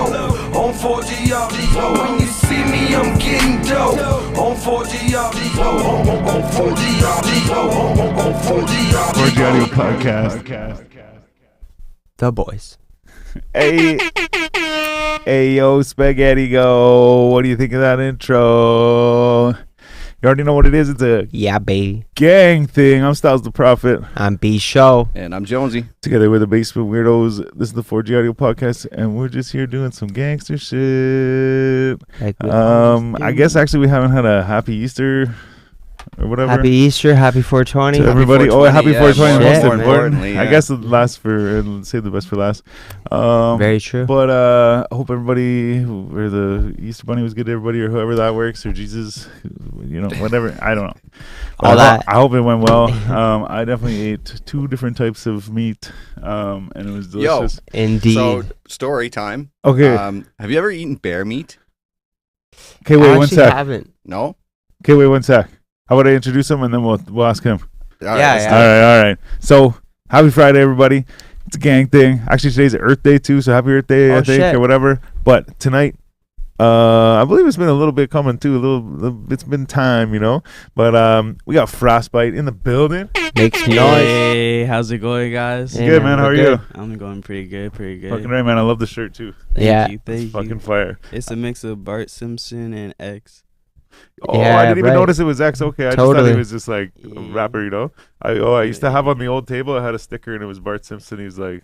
low. On 4GR, when you see me, I'm getting dope. On 4GR, on 4GR, on 4GR. 4G Audio Podcast. The boys. Hey, yo, Spaghetti Go. What do you think of that intro? You already know what it is. It's a baby. gang thing. I'm Styles the Prophet. I'm B Show. And I'm Jonesy. Together with the Basement Weirdos. This is the 4G Audio Podcast, and we're just here doing some gangster shit. I guess actually we haven't had a happy Easter or whatever. Happy Easter, happy 420. To everybody. Happy 420. More Most importantly. importantly, I guess the last save the best for last. Very true. But I hope everybody, or the Easter Bunny was good to everybody, or whoever that works, or Jesus, whatever. I don't know. All that. I hope it went well. I definitely ate 2 different types of meat, and it was delicious. Indeed. So, story time. Okay. Have you ever eaten bear meat? Okay, wait I one actually sec. haven't. No? Okay, wait one sec. How about I introduce him and then we'll ask him. Yeah. All right. So, happy Friday, everybody. It's a gang thing. Actually, today's Earth Day too, so happy Earth Day, I think, shit. or whatever. But tonight, I believe it's been a little bit coming too. It's been time, But we got Frostbite in the building. Makes noise. Hey, how's it going, guys? Hey, Good, man. How are you? I'm going pretty good. Fucking right, man. I love the shirt too. Yeah. Thank It's you. fucking fire. It's a mix of Bart Simpson and X. Oh, Yeah, I didn't even right. notice it was X. Okay, I just Totally. thought he was just like a rapper, I used to have on the old table. I had a sticker and it was Bart Simpson. He was like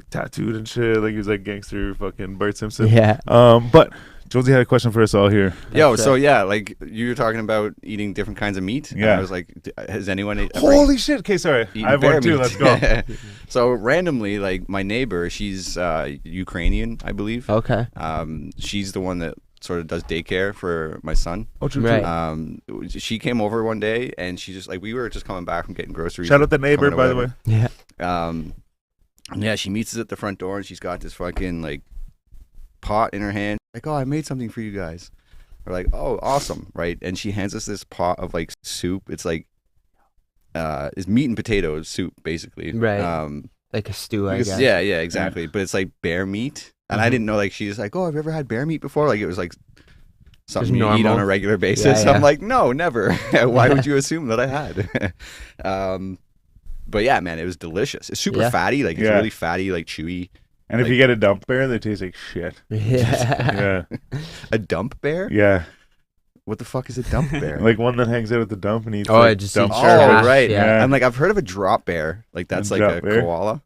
tattooed and shit. Like he was like gangster fucking Bart Simpson. Yeah. But Josie had a question for us all here. Yo, That's so like you were talking about eating different kinds of meat. And Yeah. I was like, has anyone ever Holy shit! Okay, sorry. eaten I have bear one too. meat? Let's go. So randomly, like my neighbor, she's Ukrainian, I believe. Okay. She's the one that sort of does daycare for my son. Oh, true. Right. She came over one day and she just we were just coming back from getting groceries. Shout out the neighbor, coming to by the way. whatever. Yeah. Yeah, she meets us at the front door and she's got this fucking like pot in her hand. Like, oh, I made something for you guys. We're like, oh, awesome, right? And she hands us this pot of like soup. It's like it's meat and potatoes soup, basically. Right. Like a stew, I guess. Yeah, exactly. But it's like bear meat. And I didn't know, like, she's like, oh, have you ever had bear meat before? Like, it was like something you eat on a regular basis. Yeah. I'm like, no, never. Why would you assume that I had? But yeah, man, it was delicious. It's super fatty. Like, it's really fatty, like chewy. And if you get a dump bear, they taste like shit. Yeah. Yeah. A dump bear? Yeah. What the fuck is a dump bear? Like one that hangs out at the dump and eats. Oh, like, it just dump eats trash. Oh, right. Yeah. I'm like, I've heard of a drop bear. Like, that's like drop a bear? koala.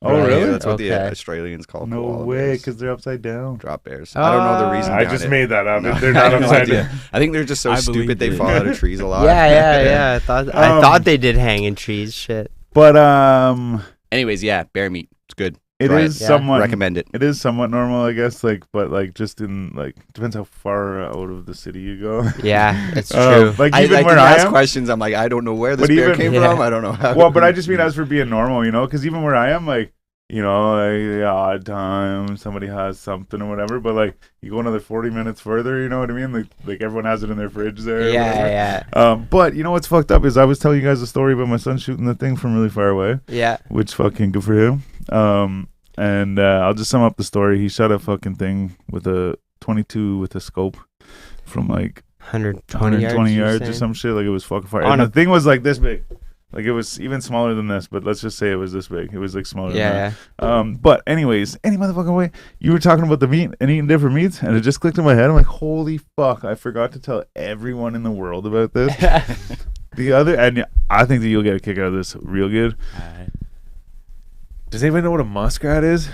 Oh, Right. really? Yeah, that's what the Okay. Australians call No koala way, bears. because they're upside down. Drop bears. I don't know the reason I behind just it. made that up. No, They're I not have no upside idea. down. I think they're just so I stupid believe they it. fall out of trees a lot. Yeah. I thought they did hang in trees. Shit. But Anyways, yeah, bear meat. It's good. it Try is Yeah. somewhat Recommend it. It is somewhat normal, I guess. But just in depends how far out of the city you go. Yeah, it's true. Like I even can where I ask am. questions. I'm like, I don't know where this But bear even- came Yeah. from. I don't know how. Well, but I just mean as for being normal, because even where I am, like the odd time somebody has something or whatever. But like you go another 40 minutes further, you know what I mean? Like everyone has it in their fridge there. or whatever. Yeah. But you know what's fucked up is I was telling you guys a story about my son shooting the thing from really far away, Yeah. which fucking good for him. And I'll just sum up the story. He shot a fucking thing with a 22 with a scope from like 120 yards or some shit. Like it was fucking far. On And a- the thing was like this big. Like it was even smaller than this, but let's just say it was this big. It was like smaller Yeah. than that. But anyways, any motherfucking way, you were talking about the meat and eating different meats, and it just clicked in my head. I'm like, holy fuck, I forgot to tell everyone in the world about this. And I think that you'll get a kick out of this real good. Alright. Does anybody know what a muskrat is?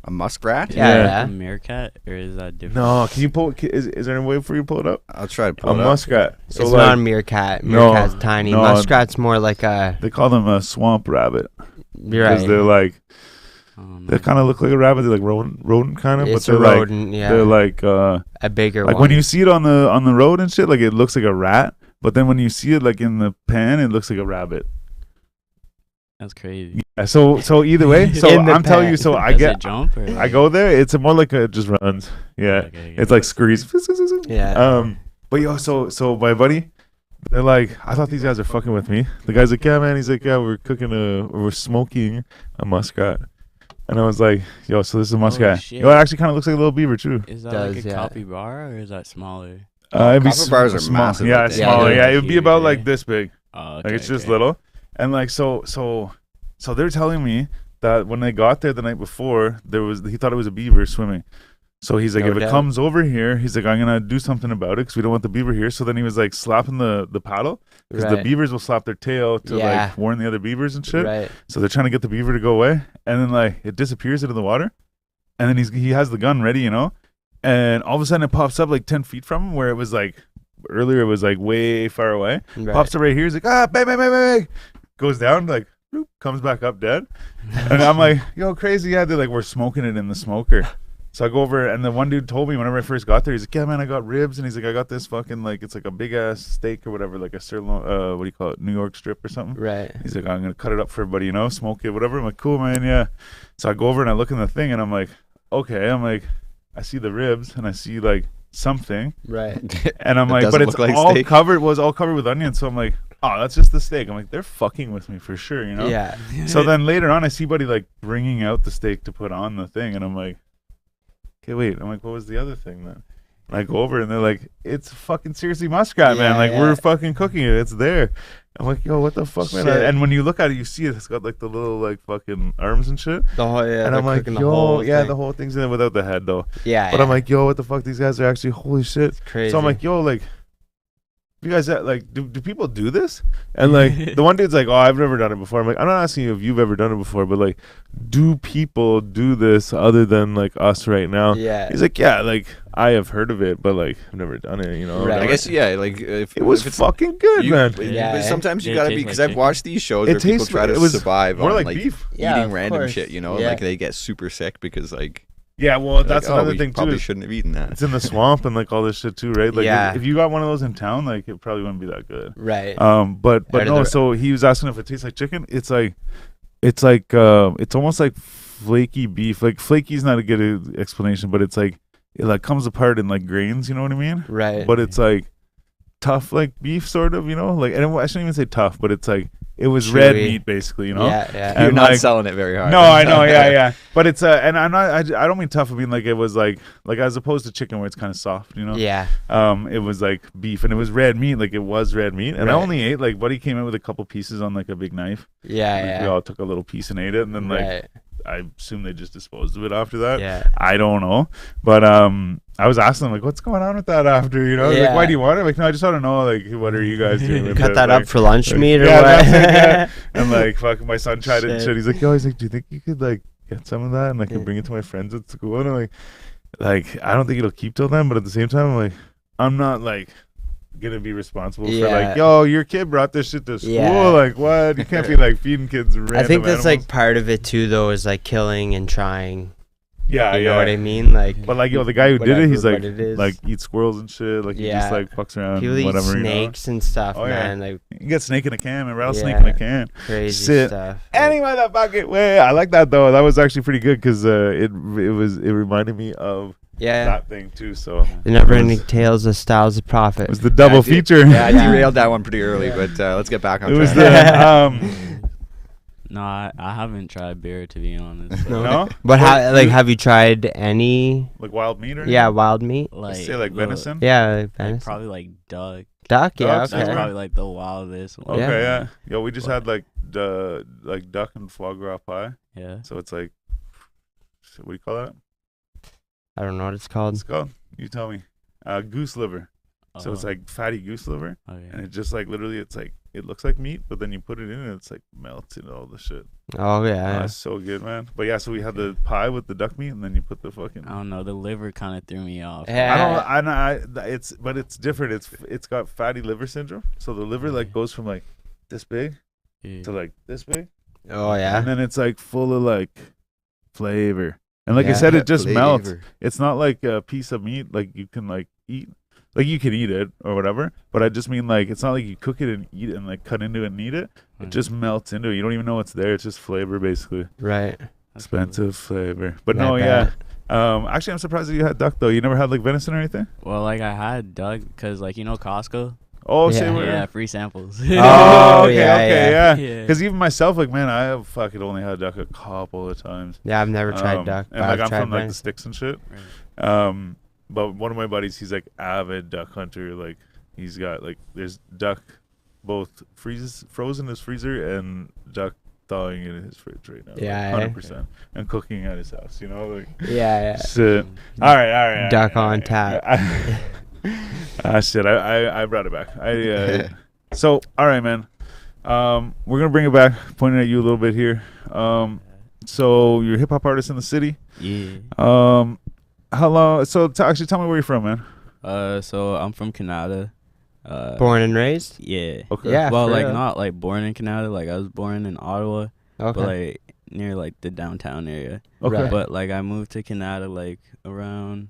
A muskrat? Yeah. A meerkat, or is that different? No, can you pull? Is there any way for you to pull it up? I'll try to A pull it up. muskrat. So It's like not a meerkat. No, Meerkat's tiny. no. Muskrat's more like a. they call them a swamp rabbit You're because right. they're like Oh, no. they kind of look like a rabbit. They're like rodent kind of, but It's a they're like rodent. Yeah. they're like a bigger like one. when you see it on the road and shit, like it looks like a rat. But then when you see it like in the pan, it looks like a rabbit. That's crazy. Yeah, so either way, so In the I'm telling pan. you, so I Does get it jump or I go there. It's more like it just runs. Yeah, Okay, it's like scurries. Yeah. But yo, so my buddy, they're like, I thought these guys are fucking with me. The guy's like, yeah, man. He's like, yeah, we're smoking a muskrat. And I was like, yo, so this is a muskrat. shit. Yo, it actually kind of looks like a little beaver too. Is that Does, like a yeah. capybara or is that smaller? It'd be capybaras are small. massive, Yeah, I it's think. smaller. Yeah, Yeah, they're it'd be huge, about eh? like this big. Oh, Like it's just little. And like so they're telling me that when they got there the night before, he thought it was a beaver swimming. So he's like, No if it doubt. comes over here, he's like, I'm gonna do something about it because we don't want the beaver here. So then he was like slapping the paddle because the Right. beavers will slap their tail to Yeah. like warn the other beavers and shit. Right. So they're trying to get the beaver to go away, and then like it disappears into the water, and then he has the gun ready, and all of a sudden it pops up like 10 feet from him where it was like earlier it was like way far away. Right. Pops up right here. He's like, bang, bang, bang, bang. Goes down, like, bloop, comes back up dead. And I'm like, yo, crazy. Yeah, they're like, we're smoking it in the smoker. So I go over, and the one dude told me whenever I first got there, he's like, yeah, man, I got ribs. And he's like, I got this fucking, like, it's like a big ass steak or whatever, like a sirloin, what do you call it, New York strip or something. Right. He's like, I'm going to cut it up for everybody, smoke it, whatever. I'm like, cool, man, yeah. So I go over and I look in the thing, and I'm like, okay. I'm like, I see the ribs, and I see, like, something. Right. And I'm It like, doesn't but it's look like all steak. covered, was all covered with onions. So I'm like, oh, that's just the steak. I'm like, they're fucking with me for sure, Yeah. So then later on, I see buddy like bringing out the steak to put on the thing, and I'm like, okay, wait. I'm like, what was the other thing then? And I go over, and they're like, it's fucking seriously muskrat, man. Yeah, Like yeah. we're fucking cooking it. It's there. I'm like, yo, what the fuck, man? Shit. And when you look at it, you see it's got like the little like fucking arms and shit. The whole, yeah. And they're I'm like, cooking the yo, whole yeah, thing. the whole thing's in it without the head though. Yeah. But I'm like, yo, what the fuck? These guys are actually holy shit. it's crazy. So I'm like, yo, like, you guys, like, do people do this? And like, the one dude's like, oh, I've never done it before. I'm like, I'm not asking you if you've ever done it before, but like, do people do this other than like us right now? yeah. He's like, yeah, like, I have heard of it, but like, I've never done it, Right. I guess like if It was if it's, fucking good, man. Yeah, but sometimes you it gotta be tastes because like I've watched these shows It where people tastes- try to it was survive more on like like beef. Yeah, eating of random course. shit, Yeah. like they get super sick because like Yeah, well, that's like, another we thing too. probably is shouldn't have eaten that. It's in the swamp and like all this shit too, right? Like, Yeah. if you got one of those in town, like, it probably wouldn't be that good. Right. But Out of no. the- So he was asking if it tastes like chicken. It's almost like flaky beef. Like flaky is not a good explanation, but it's like it like comes apart in like grains. You know what I mean? right. But it's like tough, like beef, sort of. Like, and I shouldn't even say tough, but it's like it was red Chewy. meat, basically. Yeah. Yeah. And You're not like- selling it very hard. No, I know, yeah. But it's and I'm not. I don't mean tough. I mean like it was like as opposed to chicken where it's kind of soft. Yeah. It was like beef, and it was red meat. Like it was red meat, and I Right. only ate like buddy came in with a couple pieces on like a big knife. Yeah. Like, Yeah. we all took a little piece and ate it, and then like right. I assume they just disposed of it after that. Yeah. I don't know, but I was asking them like, what's going on with that after? Like, Yeah. why do you want it? Like, no, I just want to know like, what are you guys doing? With Cut it? that Like, up for lunch like, meat or yeah, what? that's it, yeah. And like, fucking, my son tried it and Shit. shit. He's like, yo, do you think you could like get some of that and I could bring it to my friends at school? And I'm like, I don't think it'll keep till then, but at the same time, I'm like, I'm not like gonna be responsible for Yeah. like, yo, your kid brought this shit to school. Yeah. Like, what? You can't be like feeding kids random I think that's animals. like part of it too, though, is like killing and trying. yeah, You yeah. know what I mean? Like, But like, yo, the guy who did it, he's whatever, like, but it is. like eat squirrels and shit. Like, he just Yeah. like fucks around, people eat whatever. snakes and stuff, Oh, yeah. man. Like You can get snake in a can, a rattlesnake Yeah. in a can. crazy Shit. stuff. Anyway, that bucket way. I like that though. That was actually pretty good because it reminded me of Yeah. that thing too. So The never it ending was- tales of Styles of Prophet. it was the double I did- feature. Yeah, I Yeah. derailed that one pretty early, Yeah. but let's get back on It was track. the No, I haven't tried beer to be honest. No. no, But how, like, you- have you tried any? like wild meat or Yeah, anything? wild meat. Like Say like the- venison. Yeah, like Like venison. probably like duck. Duck. Yeah. Ducks, That's Okay. probably like the wildest one. Okay, Yeah. yeah. Yo, we just had like duck and foie gras pie. Yeah. So it's like, what do you call that? I don't know what it's called. What's it called? You tell me. Goose liver. So it's Oh, like fatty goose liver, okay. and it just like literally, it's like it looks like meat, but then you put it in, and it's like melts into all the shit. Oh Oh, yeah. it's so good, man. But yeah, so we had the pie with the duck meat, and then you put the fucking. I don't know. The liver kind of threw me off. Yeah. But it's different. It's got fatty liver syndrome. So the liver like goes from like this big Yeah. to like this big, Oh and yeah. then it's like full of like flavor. And like I Yeah. said, it just melts. Flavor. It's not like a piece of meat like you can like eat. Like you can eat it or whatever, but I just mean like it's not like you cook it and eat it and like cut into it and eat it. It Mhm. just melts into it. You don't even know it's there. It's just flavor basically. Right. That's cool. Expensive flavor. But Not no, yeah. bad. Actually, I'm surprised that you had duck though. You never had like venison or anything? Well, like I had duck because like Costco. Oh, Yeah. say what? Yeah, free samples. Oh, okay, yeah, okay, yeah. Yeah. Because even myself, like, man, I have fucking only had duck a couple of times. Yeah, I've never tried duck. And but like I've I'm tried from like the rice. sticks and shit. Right. But one of my buddies, he's like avid duck hunter. Like he's got like there's duck both frozen in his freezer and duck thawing in his fridge right now. Yeah, like 100%, and cooking at his house. You know, like Yeah, shit. All right. Duck all on right. tap. Shit. I brought it back. So all right, man. We're gonna bring it back, pointing at you a little bit here. So you're a hip hop artist in the city. Yeah. How long? So actually, tell me where you're from, man. So I'm from Canada. Born and raised? Yeah. Okay. Yeah. Well, for like real. not like born in Canada. Like I was born in Ottawa, Okay. but like near like the downtown area. Okay. Right. But like I moved to Canada like around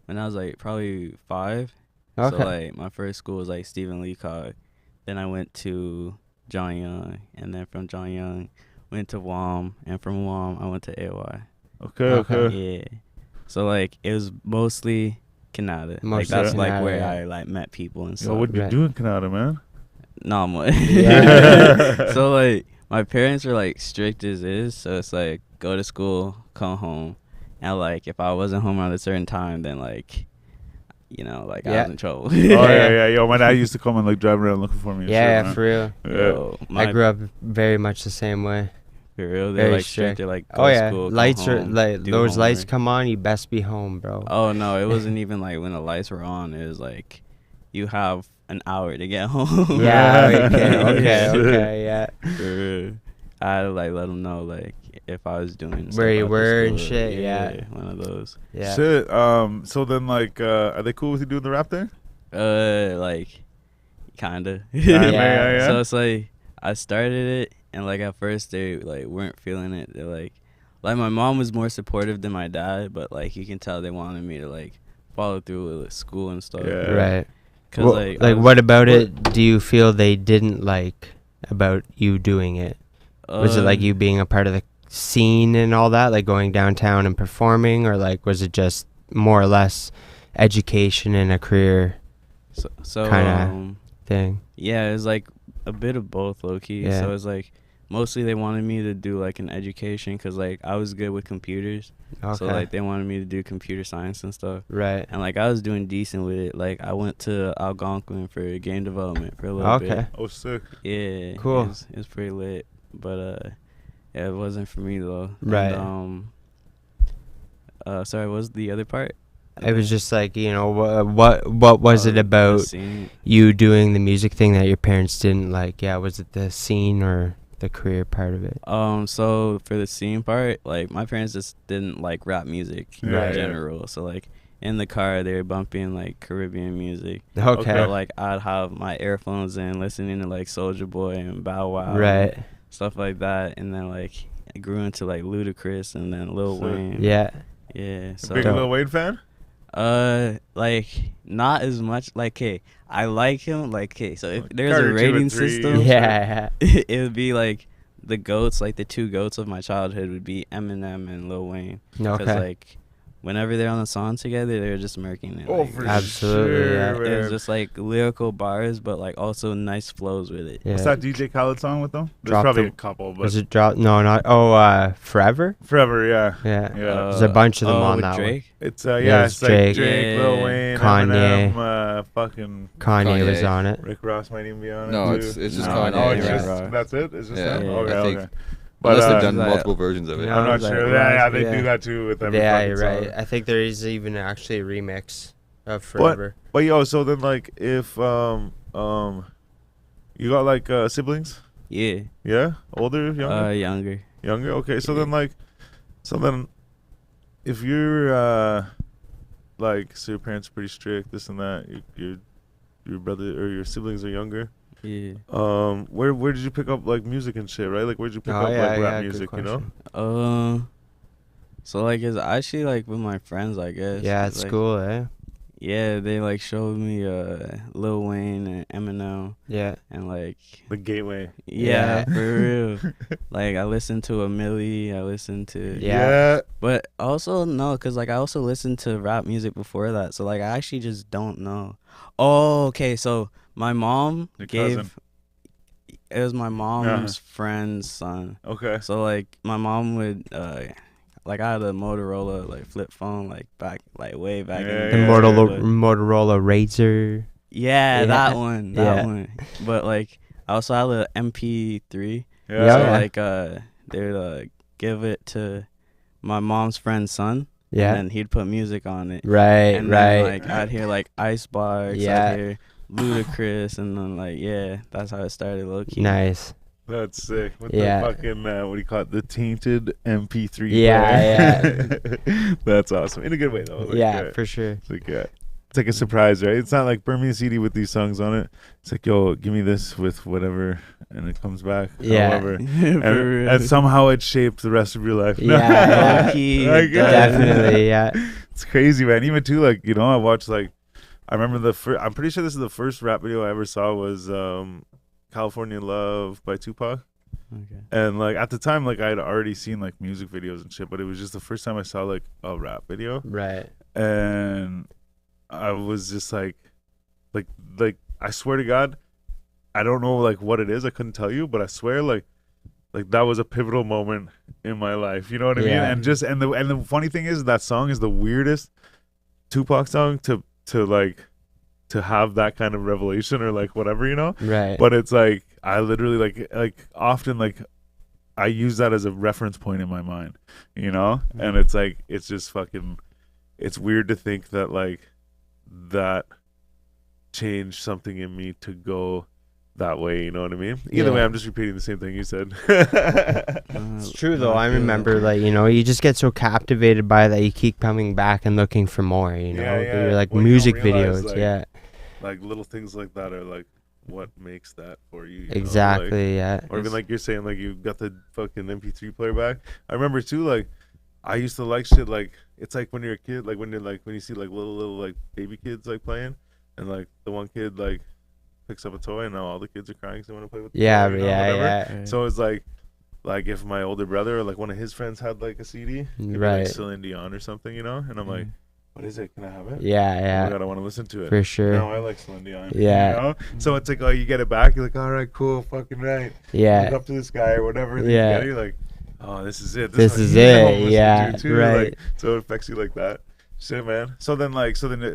when I was like probably 5. Okay. So like my first school was like Stephen Leacock. Then I went to John Young, and then from John Young went to WAM, and from WAM I went to AY. Okay. Yeah. So like it was mostly Canada. Like Mostly that's Canada, like where yeah. I like met people and Yo, stuff. what you Right. do in Canada, man? Not much. Yeah. So like my parents were like strict as is, so it's like go to school, come home, and like if I wasn't home at a certain time, then like you know like I Yeah. was in trouble. Oh yeah. Yo, my dad used to come and like drive around looking for me. And Yeah, shit, man. for real. Yeah. Yo, I grew up very much the same way. For real, they're very like strict. strict. They're like go Oh to yeah, school, come lights are home, like do those lights homework. come on, you best be home, bro. Oh no, it wasn't even like when the lights were on. It was like you have an hour to get home. Yeah. Yeah. Okay. Yeah. For real. I had to like let them know like if I was doing stuff Where you after were and school. shit, yeah. One of those. Yeah. Shit. So then like, are they cool with you doing the rap thing? Like kinda. Yeah. So it's like I started it, and like at first they like weren't feeling it. They're like my mom was more supportive than my dad, but like you can tell they wanted me to like follow through with school and stuff. Yeah. Right. Cause Well, like like what about it do you feel they didn't like about you doing it? Was it like you being a part of the scene and all that, like going downtown and performing, or like was it just more or less education and a career So kinda thing? yeah, it was like a bit of both, low key. Yeah. So it's like mostly they wanted me to do like an education, because like I was good with computers. Okay. So like they wanted me to do computer science and stuff. Right. And like I was doing decent with it. Like I went to Algonquin for game development for a little bit. Okay. Oh, sick. Yeah. Cool. It was pretty lit. But yeah, it wasn't for me though. Right. And, sorry, what was the other part? It was just like, you know, what was it The about scene? you doing the music thing that your parents didn't like? Yeah, was it the scene or the career part of it? So for the scene part, like my parents just didn't like rap music Yeah, in yeah. general. So like in the car they were bumping like Caribbean music. Okay. But like I'd have my earphones in, listening to like Soulja Boy and Bow Wow, Right. stuff like that. And then like I grew into like Ludacris and then Lil Sick. Wayne. Yeah. Yeah. So Big Lil Wayne fan? like not as much. Like, okay, I like him. Like, okay, so if Like there's a Carter 2 rating and 3 system, and Yeah. it would be like the goats, like the two goats of my childhood would be Eminem and Lil Wayne. Because Okay. like whenever they're on a song together, they're just murking it. Oh, like, for Absolutely, sure. yeah. it man. was just like lyrical bars, but like also nice flows with it. Yeah. What's that DJ Khaled song with them? There's Drop probably the- a couple, but Was it drop? No, not. Oh, Forever. forever, yeah. Yeah. Yeah. There's a bunch of them on with that one. Drake. It's Yeah, yeah, it's it's like Drake. Drake, Lil Yeah. Wayne, Kanye. Eminem, fucking Kanye was Kanye. on it. Rick Ross might even be on No, it too. it's just No, Kanye. Oh, it's yeah. just Rock. that's it. It's just Yeah, that. I Okay, think- okay. Unless they've uh, done like- multiple versions of it. Yeah. I'm not like sure. Ross, Yeah, they yeah. do that too with every Yeah, fucking you're song. right. I think there is even actually a remix of Forever. But yo, so then like if you got like siblings? Yeah. Yeah, older, younger, Younger. younger. Okay, so yeah. then like, so then if you're like, so your parents are pretty strict, this and that. Your brother or your siblings are younger. Yeah. Where did you pick up like music and shit? Right, like where'd you pick Oh, up yeah, like rap yeah, good music? You know? question. So like it's actually like with my friends, I guess. Yeah, at 'cause, like, school, eh? Yeah, they like showed me Lil Wayne and Eminem Yeah. and like The gateway. yeah, Yeah. for real. Like I listened to a Millie, I listened to Yeah. but also no, cause like I also listened to rap music before that, so like I actually just don't know. Oh, okay, so My mom Your gave. cousin. It was my mom's friend's son. Okay. So like my mom would like I had a Motorola like flip phone like way back in Yeah, The yeah, Motorola Razr. Yeah, Yeah. that one. That Yeah. one. But like I also had a MP3. Yeah. So Yeah. like they would give it to my mom's friend's son. Yeah. And then he'd put music on it. Right. And Right. then like I'd hear like Icebox, Yeah. I'd hear Ludacris, and then like that's how it started low key. Nice. That's sick. With Yeah. the fucking what do you call it? The tainted MP3. Yeah, player. That's awesome in a good way though. Like, Yeah, for sure. It's like it's like a surprise, right? It's not like burn me a CD with these songs on it. It's like, yo, give me this with whatever, and it comes back. Yeah. However, and somehow it shaped the rest of your life. Yeah. Low-key, Like, Definitely. Yeah. It's crazy, man. Even too, like, you know, I watched like, I remember the first. I'm pretty sure this is the first rap video I ever saw was California Love by Tupac. Okay. And like at the time, like I had already seen like music videos and shit, but it was just the first time I saw like a rap video, Right. and I was just like I swear to God, I don't know like what it is. I couldn't tell you, but I swear like that was a pivotal moment in my life. You know what I mean? Yeah. And the funny thing is that song is the weirdest Tupac song to have that kind of revelation or like whatever, you know. Right. But it's like I literally like often like I use that as a reference point in my mind, you know. And it's like it's just fucking it's weird to think that like that changed something in me to go that way, you know what I mean? Either way, I'm just repeating the same thing you said. It's true though. I remember, like, you know, you just get so captivated by that you keep coming back and looking for more. You know, Yeah, yeah. You're like Well, you don't music realize, videos. like, Yeah, Like little things like that are like what makes that for you. You know? exactly. Like, Yeah. or even like you're saying, like you got the fucking MP3 player back. I remember too, like I used to like shit like it's like when you're a kid, like when you see like little like baby kids like playing, and like the one kid like picks up a toy and now all the kids are crying because they want to play with the Yeah. toy, you know, Yeah. whatever. Yeah. So it's like if my older brother or like one of his friends had like a CD, it'd be, Right. like Celine Dion or something, you know, and I'm like, what is it? Can I have it? Yeah. Oh my Yeah. God, I want to listen to it. For sure. No, I like Celine Dion. Yeah. You know? So it's like, oh, you get it back. You're like, all right, cool, fucking right. Yeah. Look up to this guy or whatever. Then Yeah. You get it, you're like, oh, this is it. This what is he's at it, home listening yeah, to, too. right. Like, so it affects you like that. Shit, man. So then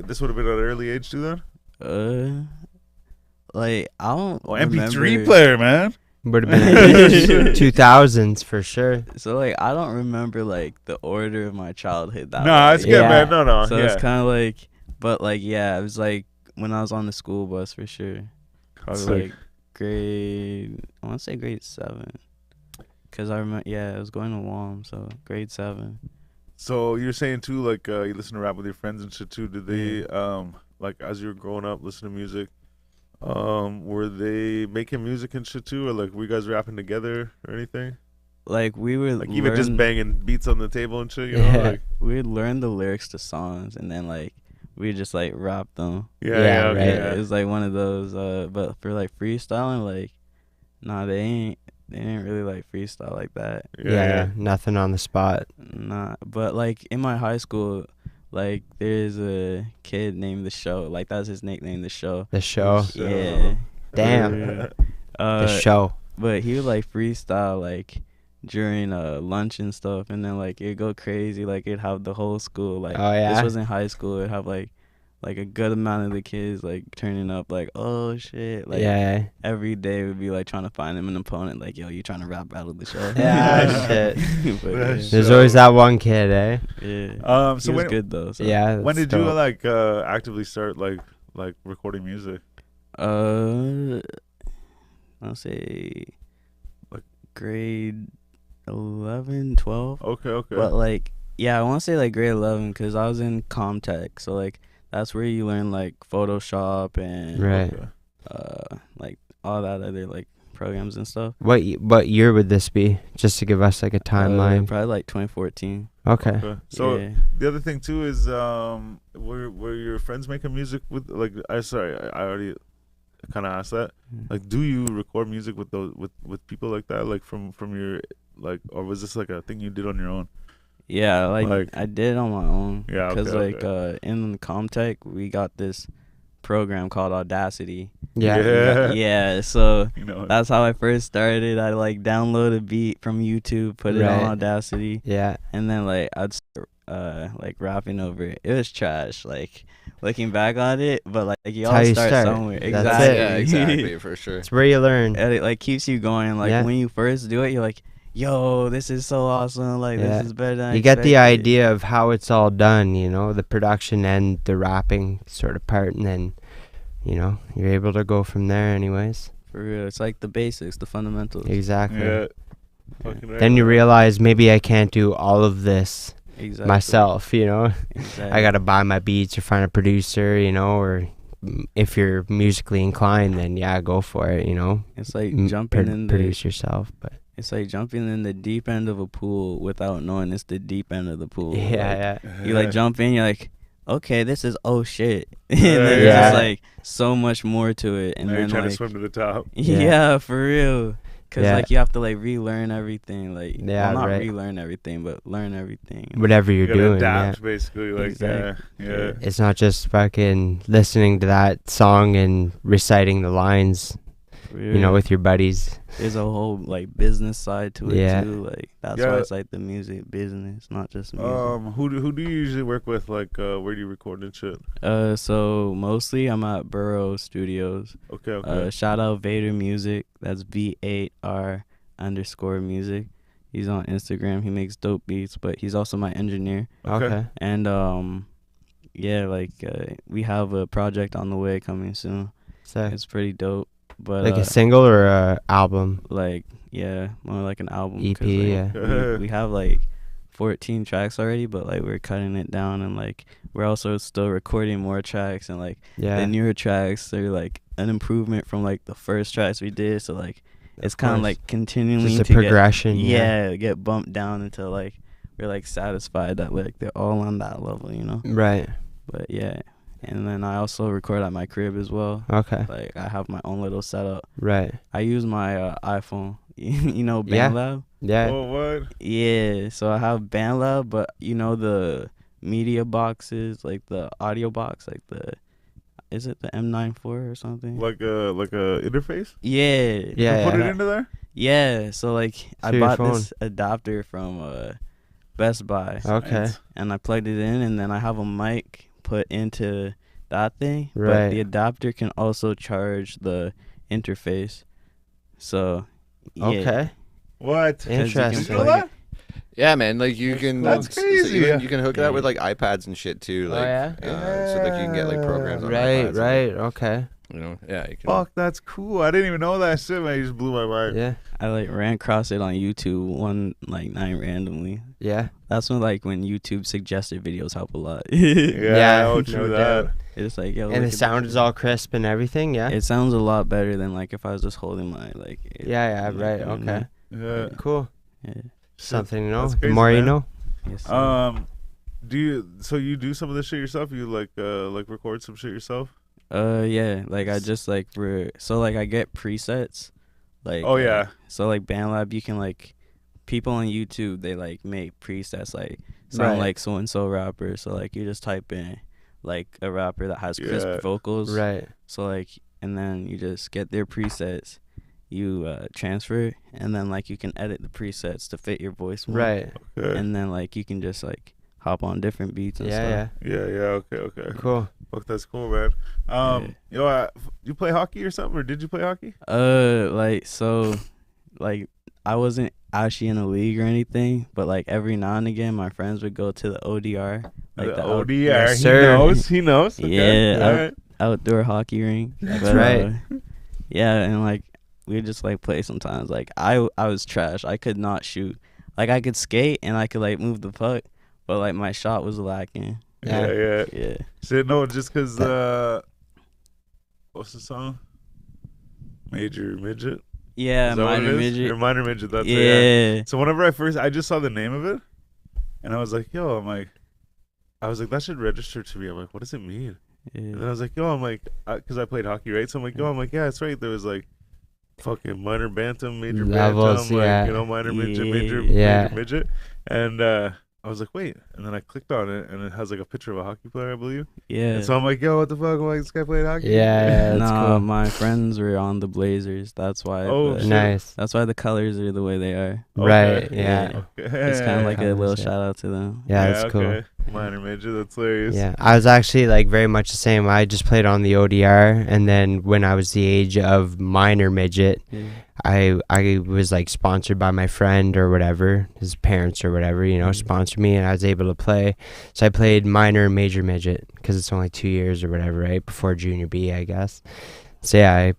this would have been at an early age too, then. Like I don't. Oh, MP3 remember- player, man. Would have been 2000s for sure. So like I don't remember like the order of my childhood. That No, way. it's good, Yeah. man. No. So yeah. it's kind of like, but like yeah, it was like when I was on the school bus for sure. Probably Sick. like I want to say grade 7. Cause I remember, I was going to WAM, so grade 7. So you're saying too, like you listen to rap with your friends and shit too. Did they like as you were growing up, listen to music? Were they making music and shit too, or like were you guys rapping together or anything? Like we were Like even just banging beats on the table and shit, you know? Yeah. Like, we'd learn the lyrics to songs and then like we just like rap them. yeah, right. Yeah, it was like one of those. But for like freestyling, like, nah, they didn't really like freestyle like that. Yeah. Nothing on the spot. Nah, but like in my high school, like there's a kid named The Show. Like that's his nickname, The Show. The show. So- Yeah. Damn. Yeah. The show. But he would like freestyle like during lunch and stuff, and then like it'd go crazy. Like it'd have the whole school. Like Oh, yeah? this was in high school. It'd have like a good amount of the kids like turning up. Like oh shit. Like Yeah. every day would be like trying to find him an opponent. Like yo, you trying to rap battle The Show? Yeah, shit. But, That's There's So- always that one kid, eh? yeah. So He was when good though. So. Yeah. when that's did you dope. like actively start like recording music? I'll say Like- grade 11, 12. Okay. But like, yeah, I want to say like grade 11 because I was in Comtech, so like that's where you learn like Photoshop and Right. Okay. like all that other like programs and stuff. What year would this be? Just to give us like a timeline. Probably like 2014. Okay. Okay. So yeah. the other thing too is were your friends making music with like I already kind of asked that. Like, do you record music with those with people like that, like from your like, or was this like a thing you did on your own? Yeah, Like- I did it on my own. Yeah, Because okay. in Comtech we got this program called Audacity. Yeah. Yeah, so You know, that's how I first started. I like download a beat from YouTube, put it on Right. Audacity, Yeah. and then like I'd start like rapping over it. It was trash, like looking back on it, but like you how all you start start. somewhere. That's Exactly. it. Yeah, exactly, for sure. It's where you learn. And it like keeps you going. Like Yeah. when you first do it, you're like, "Yo, this is so awesome! Like Yeah. this is better than I You get the expected." idea of how it's all done, you know, the production and the rapping sort of part, and then, you know, you're able to go from there anyways. For real, it's like the basics, the fundamentals. Exactly. yeah. Fucking right. Then you realize maybe I can't do all of this Exactly. myself, you know. Exactly. I gotta buy my beats or find a producer, you know, or if you're musically inclined, then yeah, go for it, you know. It's like jumping in the. produce yourself, but It's like jumping in the deep end of a pool without knowing it's the deep end of the pool. Like, yeah. you like jump in, you're like, okay, this is oh shit, and then Yeah. there's Yeah. just like so much more to it, and Now you're then trying like to swim to the top. yeah, for real. Cause Yeah. like you have to like relearn everything, like Yeah, well, not right. relearn everything, but learn everything. Whatever you're You gotta doing, adapt, yeah. basically. Like, Exactly. yeah. It's not just fucking listening to that song and reciting the lines, For you know, real. with your buddies. There's a whole like business side to it Yeah. too. Like that's Yeah. why it's like the music business, not just music. Who do you usually work with? Like, where do you record and shit? So mostly I'm at Burrow Studios. Okay. Shout out Vader Music. That's V8R_music. He's on Instagram. He makes dope beats, but he's also my engineer. Okay. And yeah, like we have a project on the way coming soon. So, It's pretty dope. But like a single or a album? like yeah, more like an album. EP, 'cause, like, yeah. we have like 14 tracks already, but like we're cutting it down, and like we're also still recording more tracks, and like Yeah. the newer tracks, they're like an improvement from like the first tracks we did. So like it's Of kind of course. like continuing Just a to progression. get bumped down until like we're like satisfied that like they're all on that level, you know. Right. But yeah, and then I also record at my crib as well. Okay. Like I have my own little setup. Right. I use my iPhone, you know, Yeah. BandLab. Yeah. Oh, what? Yeah, so I have BandLab, but you know the media boxes, like the audio box, like is it the M94 or something? Like a interface? Yeah. Yeah. You put yeah. it into there? Yeah, so like I To your bought phone. this adapter from Best Buy, Okay. Nice. and I plugged it in, and then I have a mic put into that thing, but Right. the adapter can also charge the interface. So yeah. Okay. What? you can Interesting. You know that? Yeah, man. Like you can. That's so crazy. you can hook it up with like iPads and shit too. Oh, Like, yeah? so like you can get like programs on Right. iPads. Right. Okay. You know. Yeah. You can. Fuck, that's cool. I didn't even know that shit, man. You just blew my mind. Yeah. I like ran across it on YouTube one like night randomly. Yeah. That's when when YouTube suggested videos help a lot. Yeah, no oh, true that. doubt. It's like yo, And look the at sound this. is all crisp and everything. Yeah. It sounds a lot better than like if I was just holding my like. Yeah. like, Right. doing Okay. Yeah. Cool. that. Yeah. Something to know. That's The crazy, more you man. know. Yes, sir. Do you do some of this shit yourself? You like record some shit yourself? Yeah, like I just like I get presets, like Oh, yeah. so like BandLab, you can like people on YouTube, they like make presets like sound Right. like so and so rapper, so like you just type in like a rapper that has crisp Yeah. vocals, Right. so like and then you just get their presets, you transfer it, and then like you can edit the presets to fit your voice more, Right. Okay. and then like you can just like hop on different beats and Yeah. stuff. Yeah. Yeah. Okay. Cool. Fuck, that's cool, man. You play hockey or something, or did you play hockey? Like so, like I wasn't actually in a league or anything, but like every now and again, my friends would go to the ODR, like the the ODR. Yes, he sir. knows. He knows. Okay. Yeah, All right. outdoor hockey rink. That's But, right. Yeah, and like we would just like play sometimes. Like I was trash. I could not shoot. Like I could skate and I could like move the puck, but like my shot was lacking. Yeah. Yeah. Shit, no, just because, what's the song? Major Midget? Yeah, Is that what it minor is? midget. Or Minor Midget, that's it, yeah. Yeah. So whenever I just saw the name of it, and I was like, that should register to me. I'm like, what does it mean? And then I was like, because I played hockey, right? So I'm like, yeah, that's right. There was like fucking minor bantam, major Levels, bantam, yeah. like, minor midget, Yeah. major Yeah. midget. And I was like, wait, and then I clicked on it, and it has like a picture of a hockey player, I believe. Yeah. And so I'm like, yo, what the fuck? Like, this guy played hockey. Yeah, that's Nah, cool. my friends were on the Blazers. That's why. Oh, shit. Nice. That's why the colors are the way they are. Right. Okay. Yeah. Okay. It's kind of like a Colors, little yeah. shout out to them. Yeah, that's cool. Okay. Minor major, that's hilarious. Yeah, I was actually like very much the same. I just played on the ODR, and then when I was the age of minor midget, Yeah. I was like sponsored by my friend or whatever, his parents or whatever, you know, sponsored me, and I was able to play. So I played minor and major midget because it's only 2 years or whatever, right before junior B, I guess. So yeah, I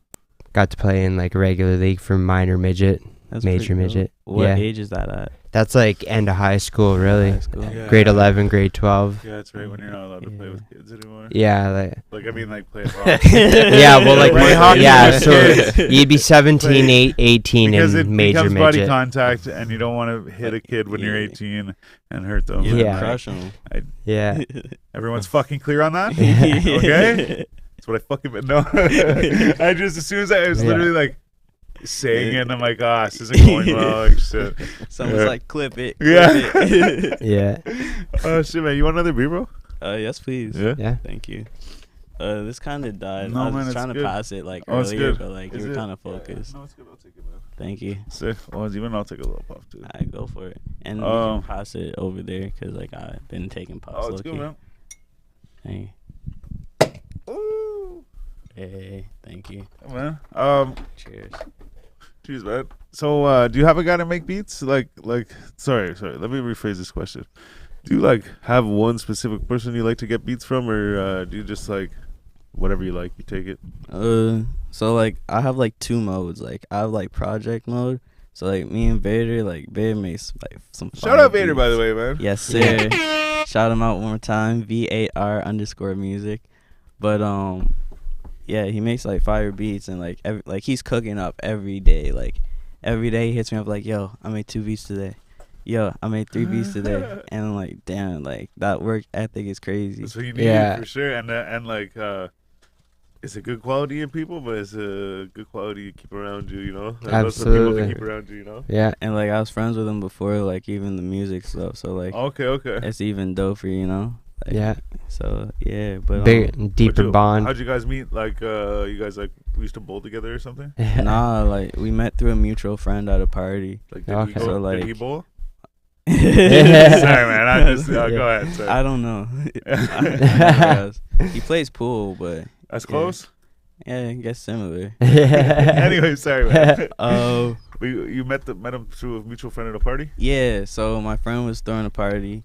got to play in like a regular league for minor midget, That's major pretty midget. cool. What Yeah. age is that at? That's like end of high school, really. High school. Yeah. Grade 11, grade 12. Yeah, that's right, when you're not allowed to play Yeah. with kids anymore. Yeah, like. Like, I mean, like, play hockey. Yeah, well, like, Play hockey yeah, with so kids. you'd be 17, 18 Because in it major becomes body midget. contact, and you don't want to hit a kid when you're Yeah. 18 and hurt them. You Yeah. crush them. Yeah. Everyone's fucking clear on that? Yeah. Okay? That's what I fucking no. I just, as soon as I was Yeah. literally like saying it, I'm like, ah, this isn't going well. Like, shit. Someone's Yeah. like, clip it. Yeah. Clip it. Yeah. Oh, shit, man. You want another beer, bro? Yes, please. Yeah. Yeah. Thank you. This kind of died. No, I was man, it's trying to good. pass it like Oh, it's earlier, good. but like Is you were it? kind of focused. No, it's good. I'll take it, man. Thank you. Sick. Well, even I'll take a little puff, too. I go for it, and you Oh. can pass it over there because like I've been taking puffs. Oh, it's good, man. Hey, Ooh. hey, thank you. Man. Cheers. Jeez, man. So, do you have a guy to make beats? Sorry. Let me rephrase this question. Do you like have one specific person you like to get beats from, or do you just like whatever you like, you take it? So like I have like two modes. Like I have like project mode. So like me and Vader, like Vader makes like some. Shout out Vader, by the way, man. Yes, sir. Shout him out one more time. V8R_music. But yeah, he makes like fire beats and like he's cooking up every day. Like every day he hits me up like, yo, I made 2 beats today. Yo, I made 3 beats today. And I'm like, damn, like that work ethic is crazy. That's what you need, Yeah. for sure. And like, it's a good quality in people, but it's a good quality to keep around you, you know? Like, those are people Absolutely. to keep around you, you know? Yeah. And like I was friends with him before like even the music stuff. So like Okay. it's even doper, you know? Like, Yeah. So yeah, but Big, deeper bond. How'd you guys meet? Like, you guys like used to bowl together or something? nah, like we met through a mutual friend at a party. Like, did Okay. he go? So, Did he like- bowl? Yeah. Sorry, man. I just go ahead. Sorry. I don't know. I he plays pool, but That's yeah. close. yeah, I guess similar. Anyway, sorry, man. Oh, You met him through a mutual friend at a party? yeah. So my friend was throwing a party,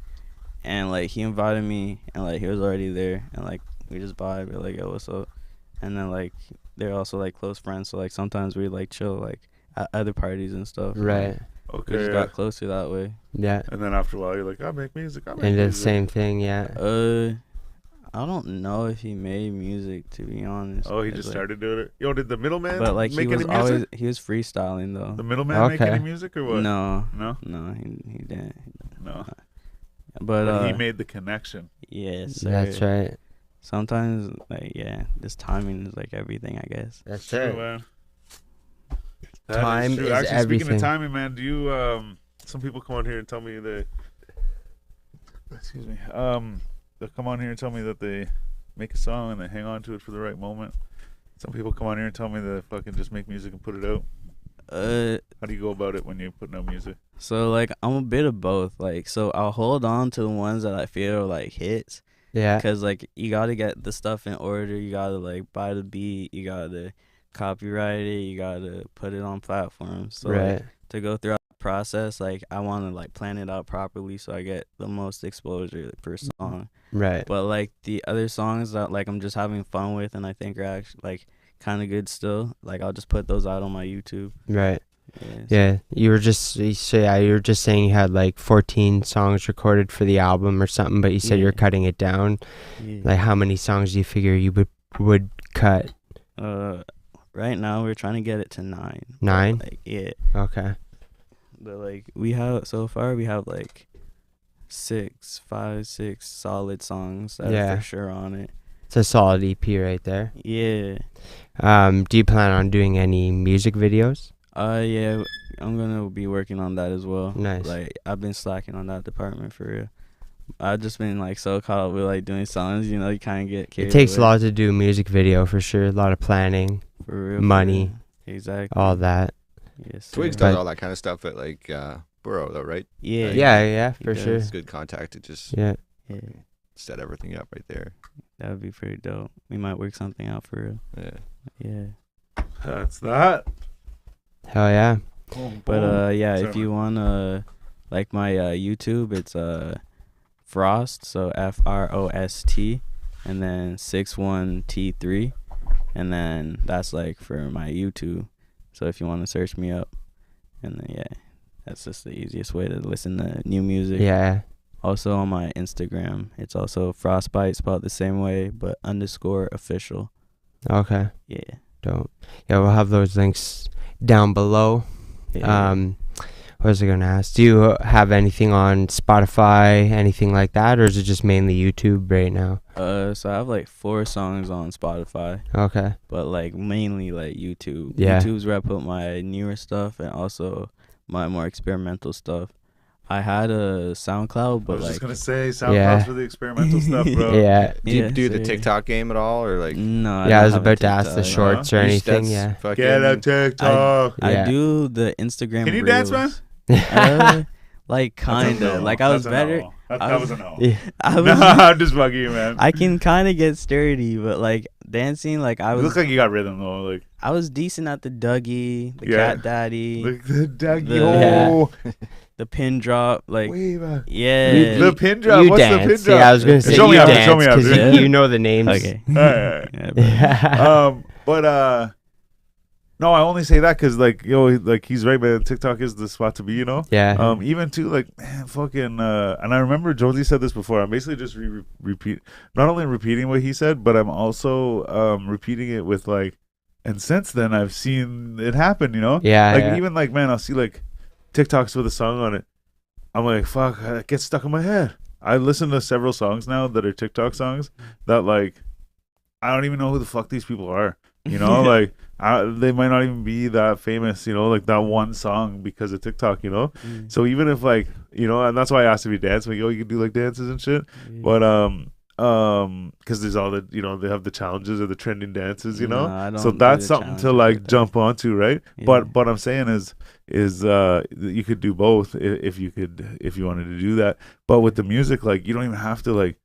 and like he invited me, and like he was already there, and like we just vibed. We're like, yo, what's up? And then like they're also like close friends, so like sometimes we like chill like at other parties and stuff. Right. We Okay. just Yeah. got closer that way. Yeah. And then after a while, you're like, I make music. I make And the music. same thing. Yeah. I don't know if he made music, to be honest. Oh, he 'cause, just like, started doing it. Yo, did the middleman But like make he was any music? always he was freestyling though. The middleman make Okay. any music or what? No, No? he didn't. No. But But he made the connection. yes, That's sir. right. Sometimes like yeah, this timing is like everything, I guess. That's True, it. man. Time true. is Actually, speaking everything. of timing, man, do you some people come on here and tell me they they'll come on here and tell me that they make a song and they hang on to it for the right moment. Some people come on here and tell me they fucking just make music and put it out. How do you go about it when you put no music? So like I'm a bit of both. Like so I'll hold on to the ones that I feel like hits. Yeah. Cause like you gotta get the stuff in order. You gotta like buy the beat. You gotta copyright it. You gotta put it on platforms. So like, Right. to go through that process, like I want to like plan it out properly so I get the most exposure per song. Right. But like the other songs that like I'm just having fun with and I think are actually like kind of good still, like I'll just put those out on my YouTube. Right. Yeah. so- Yeah. You were just saying you had like 14 songs recorded for the album or something, but you said you're Yeah. cutting it down. yeah. Like how many songs do you figure you would cut? Right now we're trying to get it to 9. but, 9? Like yeah. Okay. But like we have like 6 solid songs that Yeah. are for sure on it. It's a solid EP right there. Yeah. Do you plan on doing any music videos? Yeah, I'm gonna be working on that as well. Nice. Like I've been slacking on that department for real. I've just been like so caught up with like doing songs, you know, you kind of get carried It takes a away. lot to do a music video for sure. A lot of planning, For real, money, for real. Exactly. all that. Yes, Twigs sir. does But- all that kind of stuff at like Burrow though, right? Yeah. Yeah, he for does. sure. It's good contact to just Yeah. Yeah, set everything up right there. that would be pretty dope. We might work something out for real. Yeah. Yeah. That's that. Hell yeah. But yeah, Sorry, if you wanna like my YouTube, it's Frost, so Frost, and then 61t3, and then that's like for my YouTube. So if you want to search me up, and then yeah, that's just the easiest way to listen to new music. Yeah. Also on my Instagram, it's also Frostbite, spelled the same way, but _official. Okay. Yeah. Dope. Yeah, we'll have those links down below. Yeah. What was I gonna ask? Do you have anything on Spotify, anything like that, or is it just mainly YouTube right now? So I have like 4 songs on Spotify, Okay. but like mainly like YouTube. Yeah. YouTube's where I put my newer stuff and also my more experimental stuff. I had a SoundCloud, I but was like just gonna say SoundCloud's Yeah. for the experimental stuff, bro. Yeah. Do you Yeah, do the sir. TikTok game at all, or like? No. Yeah, I don't was have a about to ask the TikTok. shorts or You anything. that's Yeah. fucking- Get a TikTok. I Yeah. do the Instagram. Can you dance, man? Reels. Like That's a kinda. no. Like I was That's a better. no. That I was was- a no. Yeah. I No, was. I'm just bugging you, man. I can kind of get sturdy, but like dancing, like I You look was. like you got rhythm though. Like I was decent at the Dougie, the Yeah. Cat Daddy, the Dougie. The- Oh, the pin drop. Like way back. yeah. The pin drop. You What's dance. the pin drop? Yeah, I was gonna say Show me you after, dance show me after. because you know the names. Okay. Alright. Yeah, bro. Yeah. But no, I only say that because like like he's right, man. TikTok is the spot to be, you know. Yeah. Even too like man, fucking and I remember Jonesy said this before. I'm basically just repeat, not only repeating what he said, but I'm also repeating it with like, and since then I've seen it happen, you know. Yeah. Like yeah. even like man, I'll see like TikToks with a song on it. I'm like fuck, it gets stuck in my head. I listen to several songs now that are TikTok songs that like I don't even know who the fuck these people are. You know, like they might not even be that famous, you know, like that one song because of TikTok, you know. Mm. So even if like, you know, and that's why I asked if you dance, like, oh, you can do like dances and shit. Yeah. But because there's all the, you know, they have the challenges or the trending dances, you know. No, I So don't do that's the something to challenges like like that. jump onto, right? Yeah. But what I'm saying is you could do both if you wanted to do that. But with the music, like you don't even have to like.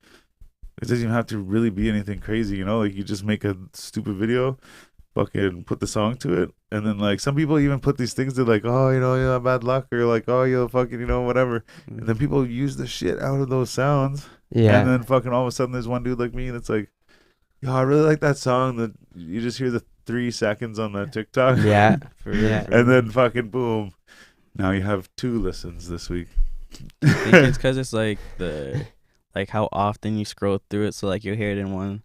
It doesn't even have to really be anything crazy, you know. Like you just make a stupid video, fucking put the song to it, and then like some people even put these things that like, oh, you know, you have bad luck, or like, oh, you fucking, you know, whatever. And then people use the shit out of those sounds, Yeah. and then fucking all of a sudden there's one dude like me that's like, yo, I really like that song that you just hear the 3 seconds on the TikTok, Yeah. For real, Yeah. for real. and then fucking boom, now you have 2 listens this week. I think it's because it's like like how often you scroll through it. So like you'll hear it in one,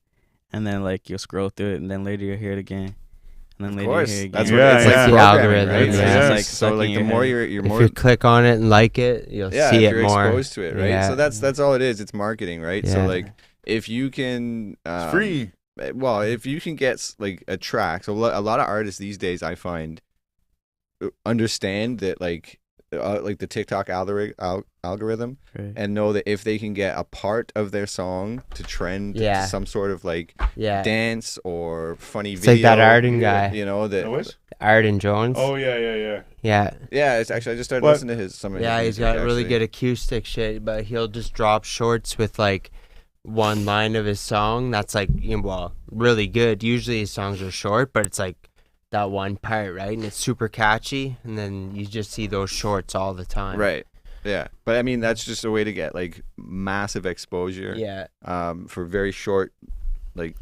and then like you'll scroll through it, and then later you'll hear it again, and then Of later course, you'll hear it again. that's Yeah, what it's yeah. like The programming, algorithm, right? So yeah. it's Like so stuck like in the your more head. you're If more you click on it and like it, you'll yeah, see if it you're more. exposed to it, right? Yeah. So that's all it is. It's marketing, right? So Yeah. like if you can It's free. well, if you can get like a track, so a lot of artists these days I find understand that like the TikTok algorithm Right. and know that if they can get a part of their song to trend Yeah. to some sort of like Yeah. dance or funny It's video, like that Arden guy. you know that. No, which? Arden Jones. Oh yeah. Yeah. Yeah, it's actually I just started What? listening to some of his Yeah, he's music, got really actually. good acoustic shit, but he'll just drop shorts with like one line of his song that's like, you know, well, really good. Usually his songs are short, but it's like that one part, right? And it's super catchy, and then you just see those shorts all the time. Right. Yeah, but I mean that's just a way to get like massive exposure. Yeah. For very short, like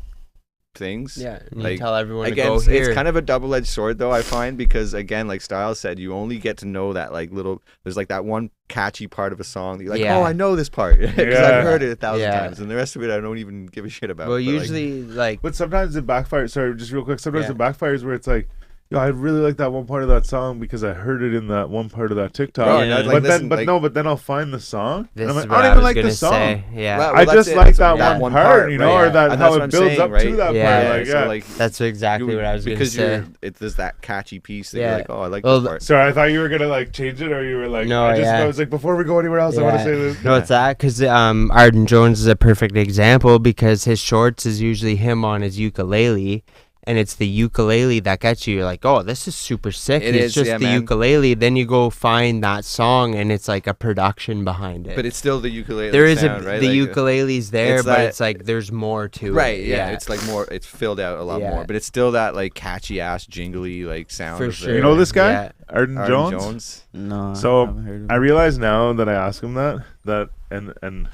things. Yeah. And Like, you tell everyone Again, to go it's here. kind of a double-edged sword though, I find, because again, like Styles said, you only get to know that like little. There's like that one catchy part of a song that you're like, Yeah. oh, I know this part because Yeah. I've heard it 1,000 Yeah. times, and the rest of it I don't even give a shit about. well, But, like, usually like But sometimes it backfires. Sorry, just real quick. Sometimes Yeah. it backfires where it's like yo, I really like that one part of that song because I heard it in that one part of that TikTok. Bro, Yeah. and I'd, But then I'll find the song. This And I'm is like, what I I don't even was like gonna the song. say. Yeah. Well, I that's just it. like That's that one part, you know, right, or yeah. that And how that's it what I'm builds saying, up right? to that Yeah. part. Yeah, Like, so yeah. like That's exactly what I was gonna because say. there's that catchy piece that Yeah. you're like, oh, I like Well, this part. Sorry, I thought you were gonna like change it, or you were like, No, I was like, before we go anywhere else, I want to say this. No, it's that because Arden Jones is a perfect example because his shorts is usually him on his ukulele, and it's the ukulele that gets you. You're like, oh, this is super sick. It It's is, just yeah, the man. ukulele. Then you go find that song, and it's like a production behind it. But it's still the ukulele there is sound, right? the Like, ukulele's there, it's but that- it's like there's more to it. right, yeah, it's like more, it's filled out a lot Yeah. more, but it's still that like catchy ass jingly like sound. For of sure. You know this guy, Yeah. Arden Arden Jones? No. So, I haven't heard of I it. realize now that I ask him that and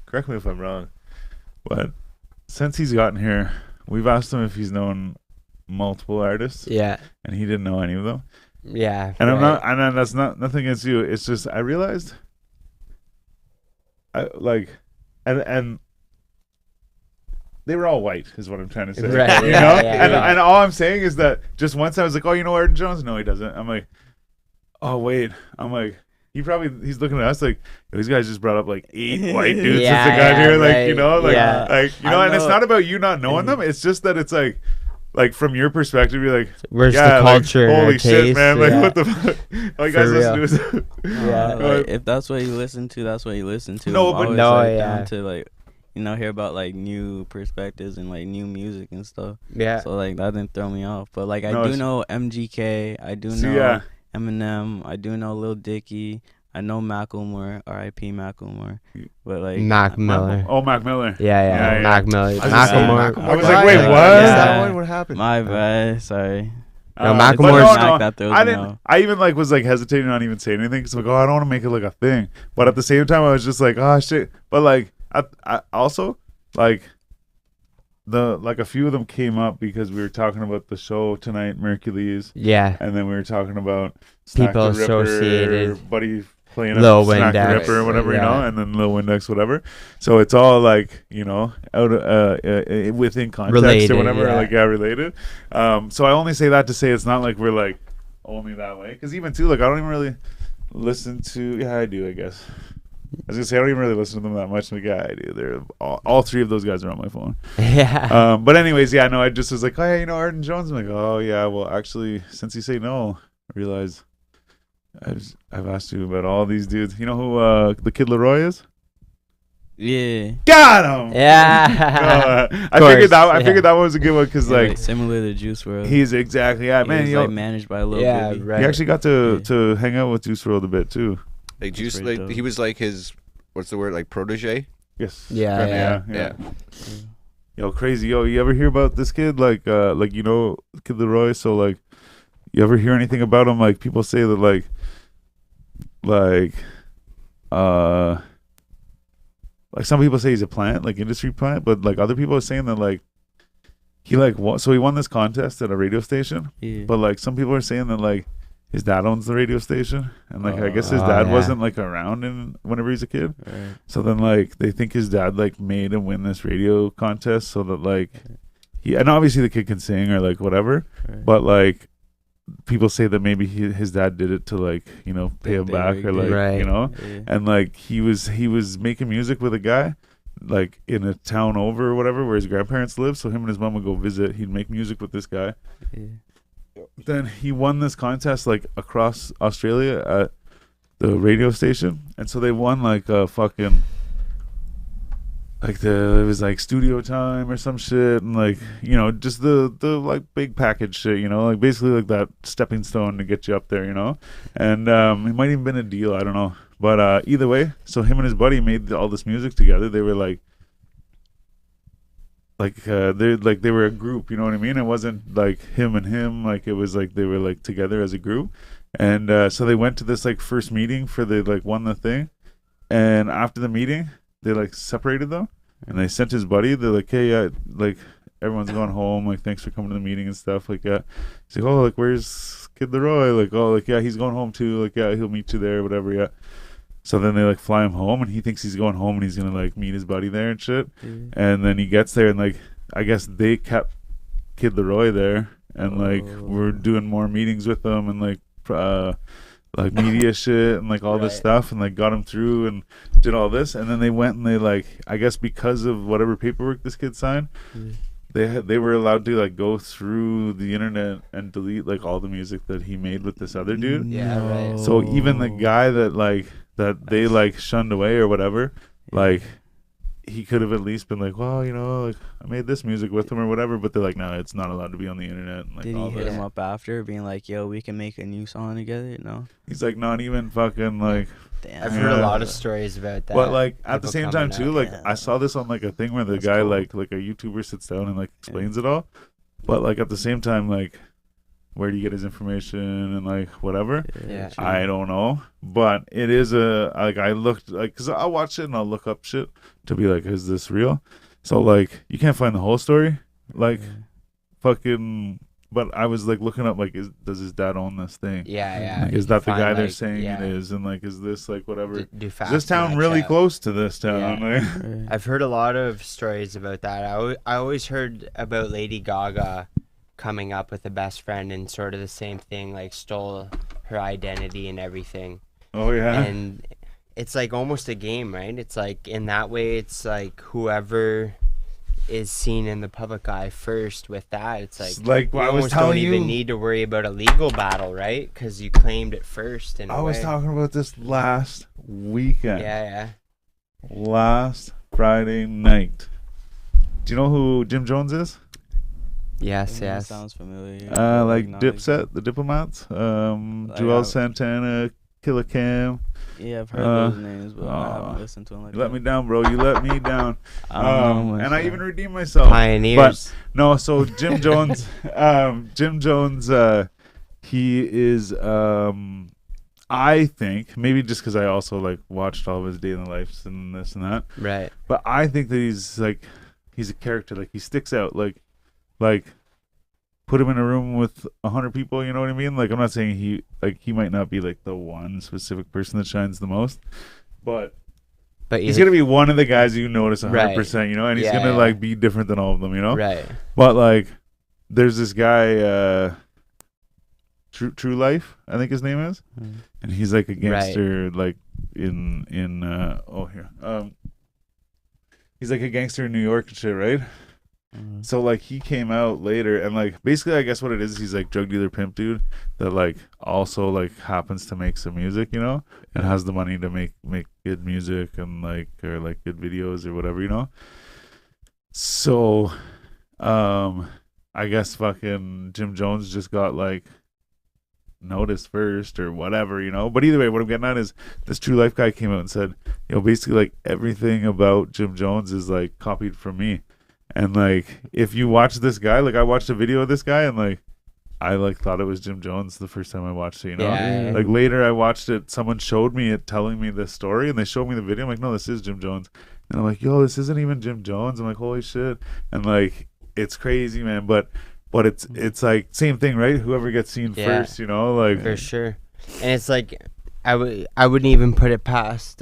correct me if I'm wrong, but since he's gotten here, we've asked him if he's known multiple artists, Yeah, and he didn't know any of them. yeah. And I'm right. not, and then that's not nothing against you. It's just I realized, I like, and they were all white, is what I'm trying to say. Right, You yeah, know, yeah, and yeah. and all I'm saying is that just once I was like, oh, you know Arden Jones? No, he doesn't. I'm like, oh wait. I'm like, he's looking at us like, these guys just brought up like 8 white dudes Yeah, since they got yeah, here, like right, you know, like yeah. like you know, I and it's know. not about you not knowing them. It's just that it's like from your perspective, you're like, Where's yeah, the culture? like, and our holy shit, taste? man! Like Yeah. what the fuck? All you For guys listen to is Yeah. Like, if that's what you listen to, that's what you listen to. No, I'm but- always, No, like, yeah. down to like, hear about like new perspectives and like new music and stuff. Yeah. So like that didn't throw me off. But like I No, do it's- know MGK. I do See, know yeah. Eminem. I do know Lil Dicky. I know Macklemore. R.I.P. Macklemore. But like Mac Miller. Oh, Mac Miller. Yeah, Mac Miller. I was gonna say Macklemore. I was like, wait, I what? missed that Yeah. one? What happened? My bad. Sorry. No, But Macklemore's not that throws I me didn't. off. I even like was like hesitating on even saying anything because like, oh, I don't want to make it like a thing. But at the same time, I was just like, oh shit. But like, I also like a few of them came up because we were talking about the show tonight, Mercules, Yeah. and then we were talking about Snack People the Ripper, associated. Buddy playing Lil Snack the Windex, Ripper or whatever, you know, yeah. and then Lil Windex, whatever. So it's all like, you know, out within context Related, or whatever, yeah. like related. So I only say that to say it's not like we're like only that way, because even too, like I don't even really listen to. Yeah, I do, I guess. I was gonna say I don't even really listen to them that much. Like, yeah, I do. They're all 3 of those guys are on my phone. Yeah. But anyways, yeah, no, I just was like, oh yeah, you know Arden Jones. I'm like, oh yeah, well actually, since you say no, I realize I've asked you about all these dudes. You know who the Kid Leroy is? Yeah. Got him. Yeah. I figured that one was a good one because Yeah, like similar to Juice WRLD. he's exactly man. He's You like know, managed by Lil Yeah, Baby. right. he actually got to hang out with Juice WRLD a bit too. Like Juice, That's like pretty dope. he was like his, what's the word, like protege? Yes. Yeah, yeah. Yo, crazy. Yo, you ever hear about this kid? Like you know, Kid Leroy. So like, you ever hear anything about him? Like people say that like some people say he's a plant, like industry plant, but like other people are saying that like he like so he won this contest at a radio station, Yeah. but like some people are saying that like his dad owns the radio station, and like I guess his Oh, dad yeah. wasn't like around whenever he's a kid. Right. So then, like, they think his dad, like, made him win this radio contest so that, like, and obviously the kid can sing or, like, whatever, Right. but, like, people say that maybe his dad did it to, like, you know, pay him They back or, rigged like, it. Right. you know, Yeah. and, like, he was making music with a guy, like, in a town over or whatever where his grandparents live, so him and his mom would go visit. He'd make music with this guy. Yeah. Then he won this contest, like, across Australia at the radio station, and so they won like a fucking like it was like studio time or some shit, and like, you know, just the like big package shit, you know, like basically like that stepping stone to get you up there, you know, and it might even been a deal, I don't know, but either way, so him and his buddy made all this music together. They were like they were a group, you know what I mean? It wasn't like him and him, like it was like they were like together as a group. And so they went to this like first meeting for they like won the thing, and after the meeting they like separated them, and they sent his buddy. They're like, hey, like everyone's going home, like thanks for coming to the meeting and stuff like that. He's like, oh, like where's Kid Leroy? Like, oh, like yeah, he's going home too. Like yeah, he'll meet you there, whatever. Yeah. So then they like fly him home, and he thinks he's going home and he's gonna like meet his buddy there and shit. Yeah. And then he gets there, and like I guess they kept Kid Leroy there, and like we're doing more meetings with them and like media shit and like all this stuff, and like got him through and did all this, and then they went and they like, I guess because of whatever paperwork this kid signed, they were allowed to like go through the internet and delete like all the music that he made with this other dude. Yeah, right. So even the guy that they like shunned away or whatever, like he could have at least been like, well, you know, like I made this music with him or whatever, but they're like, no, it's not allowed to be on the internet. And, like, Did he all hit this. him up after, being like, yo, we can make a new song together? No. He's like, not even fucking like. Damn. I've heard a lot of stories about that. But like at the People same time coming too, out. like I saw this on like a thing where the That's guy cool. like a YouTuber sits down and like explains it all. But like at the same time, like where do you get his information and like whatever? Yeah. true. I don't know. But it is I looked like, because I'll watch it and I'll look up shit to be like, is this real? So like you can't find the whole story. Like fucking. But I was like looking up like, does his dad own this thing? Yeah. Like, you is that the can guy find, they're like, saying yeah, it is? And like, is this like whatever? do Is fast this town match really out. close to this town? Yeah. Like, Right. I've heard a lot of stories about that. I always heard about Lady Gaga coming up with a best friend and sort of the same thing, like stole her identity and everything. oh yeah. And it's like almost a game, right? It's like in that way, it's like whoever is seen in the public eye first with that. It's like, It's like you I was almost telling don't even you. need to worry about a legal battle, right? Because you claimed it first. In I a was way. talking about this last weekend. Yeah. Last Friday night. Do you know who Jim Jones is? Yes. That Yes. sounds familiar. Like not Dipset, the Diplomats. Joel Santana, Killer Cam. Yeah, I've heard those names, but I uh, haven't listened to them like You let that. me down, bro. You let me down. I don't know much, And I yeah. even redeemed myself. Pioneers. No, so Jim Jones, he is, I think, maybe just because I also like watched all of his daily lives and this and that, Right. but I think that he's a character, like he sticks out, like put him in a room with 100 people, you know what I mean? Like I'm not saying he might not be like the one specific person that shines the most, but he's gonna be one of the guys you notice 100%, you know, and he's Yeah, gonna yeah. like be different than all of them, you know. Right. But like, there's this guy, True Life, I think his name is, and he's like a gangster, like in he's like a gangster in New York and shit, right? So like he came out later, and like basically I guess what it is, he's like drug dealer pimp dude that like also like happens to make some music, you know, and has the money to make good music and like, or like good videos or whatever, you know. So I guess fucking Jim Jones just got like noticed first or whatever, you know. But either way, what I'm getting at is this True Life guy came out and said, you know, basically like everything about Jim Jones is like copied from me. And like, if you watch this guy, like I watched a video of this guy and like, I like thought it was Jim Jones the first time I watched it, you know? Yeah. Like later I watched it, someone showed me it, telling me this story, and they showed me the video. I'm like, no, this is Jim Jones. And I'm like, yo, this isn't even Jim Jones. I'm like, holy shit. And like, it's crazy, man. But it's like same thing, right? Whoever gets seen first, you know, like For sure. And it's like I wouldn't even put it past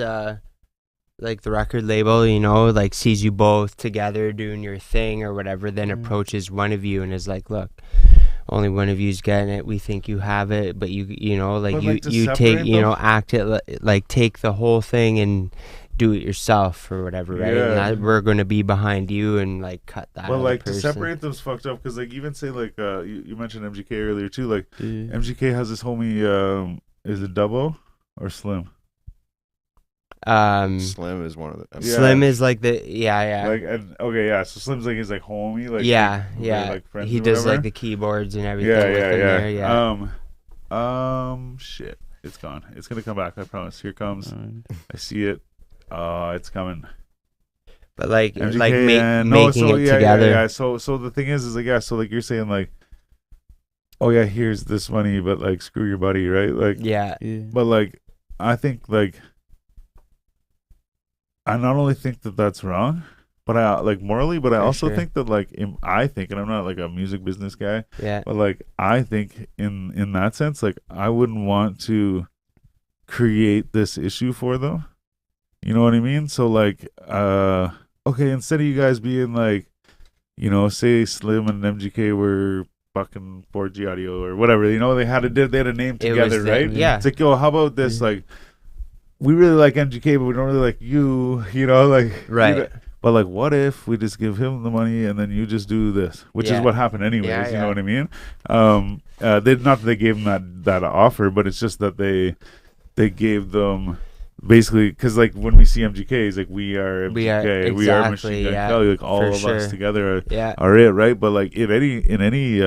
like the record label, you know, like sees you both together doing your thing or whatever, then approaches one of you and is like, look, only one of you's getting it. We think you have it, but you know, like But, you like, to take, separate you know, them? act it like take the whole thing and do it yourself or whatever, right? Yeah. And that we're going to be behind you and like cut that Well, other like person. to separate them's fucked up, because like even say like you mentioned MGK earlier too. Like Yeah. MGK has this homie, is it Dubbo or Slim? Slim is one of them. Yeah. Slim is like the yeah. Like and okay, yeah. So Slim's like his like homie, like yeah, they're, yeah. like friends He or does whatever. like the keyboards and everything. yeah, within there, Shit, it's gone. It's gonna come back. I promise. Here it comes. I see it. It's coming. But like MGK like and making it together. Yeah. So the thing is like, yeah. So like you're saying like, oh yeah, here's this money, but like screw your buddy, right? Like Yeah. But like, I think like, I not only think that that's wrong, but I like morally, but I For also sure. think that like, I think, and I'm not like a music business guy, Yeah. but like, I think in that sense, like, I wouldn't want to create this issue for them. You know what I mean? So like, okay, instead of you guys being like, you know, say Slim and MGK were fucking 4G audio or whatever. You know, they had a name It was together, the- right? yeah. It's like, yo, how about this? Like, we really like MGK, but we don't really like you. You know, like Right. you know, but like, what if we just give him the money and then you just do this, which is Yeah. what happened anyways. Yeah, You yeah. know what I mean? They not that they gave him that offer, but it's just that they gave them. Basically, because like when we see MGK, it's like we are MGK, we are exactly, Machine Gun yeah, Kelly, like all for of us sure. together Yeah. are it, right? But like in any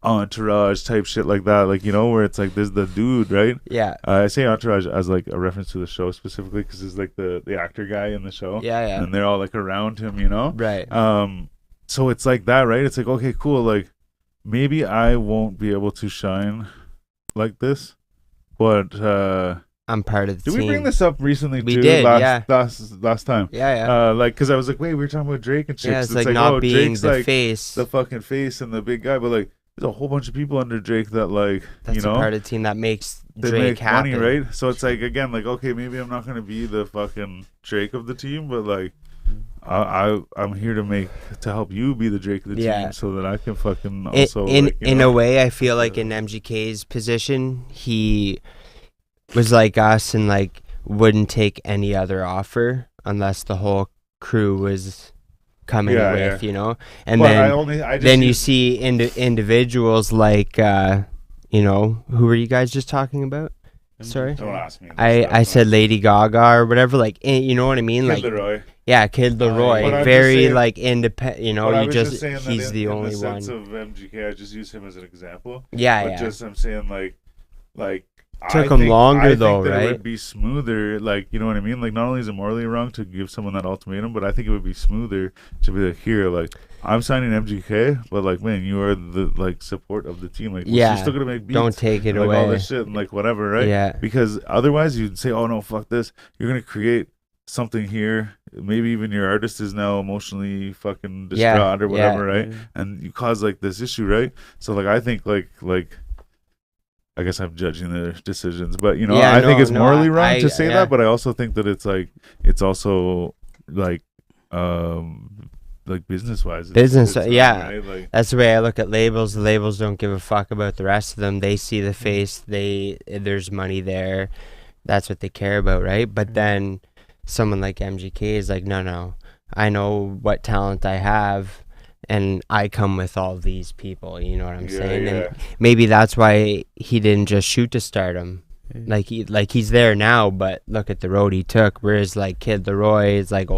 entourage type shit like that, like, you know, where it's like there's the dude, right? Yeah. I say entourage as like a reference to the show specifically because it's like the actor guy in the show, Yeah. Yeah. and they're all like around him, you know. Right. So it's like that, right? It's like, okay, cool, like maybe I won't be able to shine like this, but I'm part of the did team. we bring this up recently We too? did, last yeah. last time. Yeah. Like, because I was like, wait, we were talking about Drake and shit. Yeah. 'cause It's like not oh, being Drake's the like face. the fucking face and the big guy, but like, there's a whole bunch of people under Drake that like, That's you know, a part of the team that makes they Drake make happen. money, right? So it's like, again, like, okay, maybe I'm not gonna be the fucking Drake of the team, but like, I'm here to help you be the Drake of the Yeah. team, so that I can fucking In also like, you in know, a way, I feel like in MGK's position, he was like us and like wouldn't take any other offer unless the whole crew was coming Yeah, with, yeah. you know. And but then I just then you use- see individuals like you know, who were you guys just talking about? Sorry. Don't ask me. I said Lady Gaga or whatever, like you know what I mean, like Leroy. yeah, Kid Leroy, But I'm just very saying- like independent. You know, But I you was just saying that he's the only in the one. sense of MGK, I just use him as an example. Yeah, But yeah. just I'm saying like Took I him think- longer, I think though, that It right? would be smoother, like, you know what I mean. Like, not only is it morally wrong to give someone that ultimatum, but I think it would be smoother to be like, here, like, I'm signing MGK, but like, man, you are the like support of the team. Like, Yeah. you're still gonna make beats. Don't take it and, like, all away. this shit and like whatever, right? Yeah. Because otherwise, you'd say, oh no, fuck this. You're gonna create something here. Maybe even your artist is now emotionally fucking Yeah, distraught or whatever, yeah. right? And you cause like this issue, right? So like, I think like I guess I'm judging their decisions, but you know, Yeah, I think no, it's morally wrong to say yeah. that, but I also think that it's like it's also like business wise. Yeah. Right? Like, That's the way I look at labels. The labels don't give a fuck about the rest of them. They see the face. There's money there. That's what they care about, right? But then someone like MGK is like, no. I know what talent I have, and I come with all these people. You know what I'm saying? yeah. And maybe that's why he didn't just shoot to stardom. Like he's there now, but look at the road he took. Whereas like Kid Leroy is like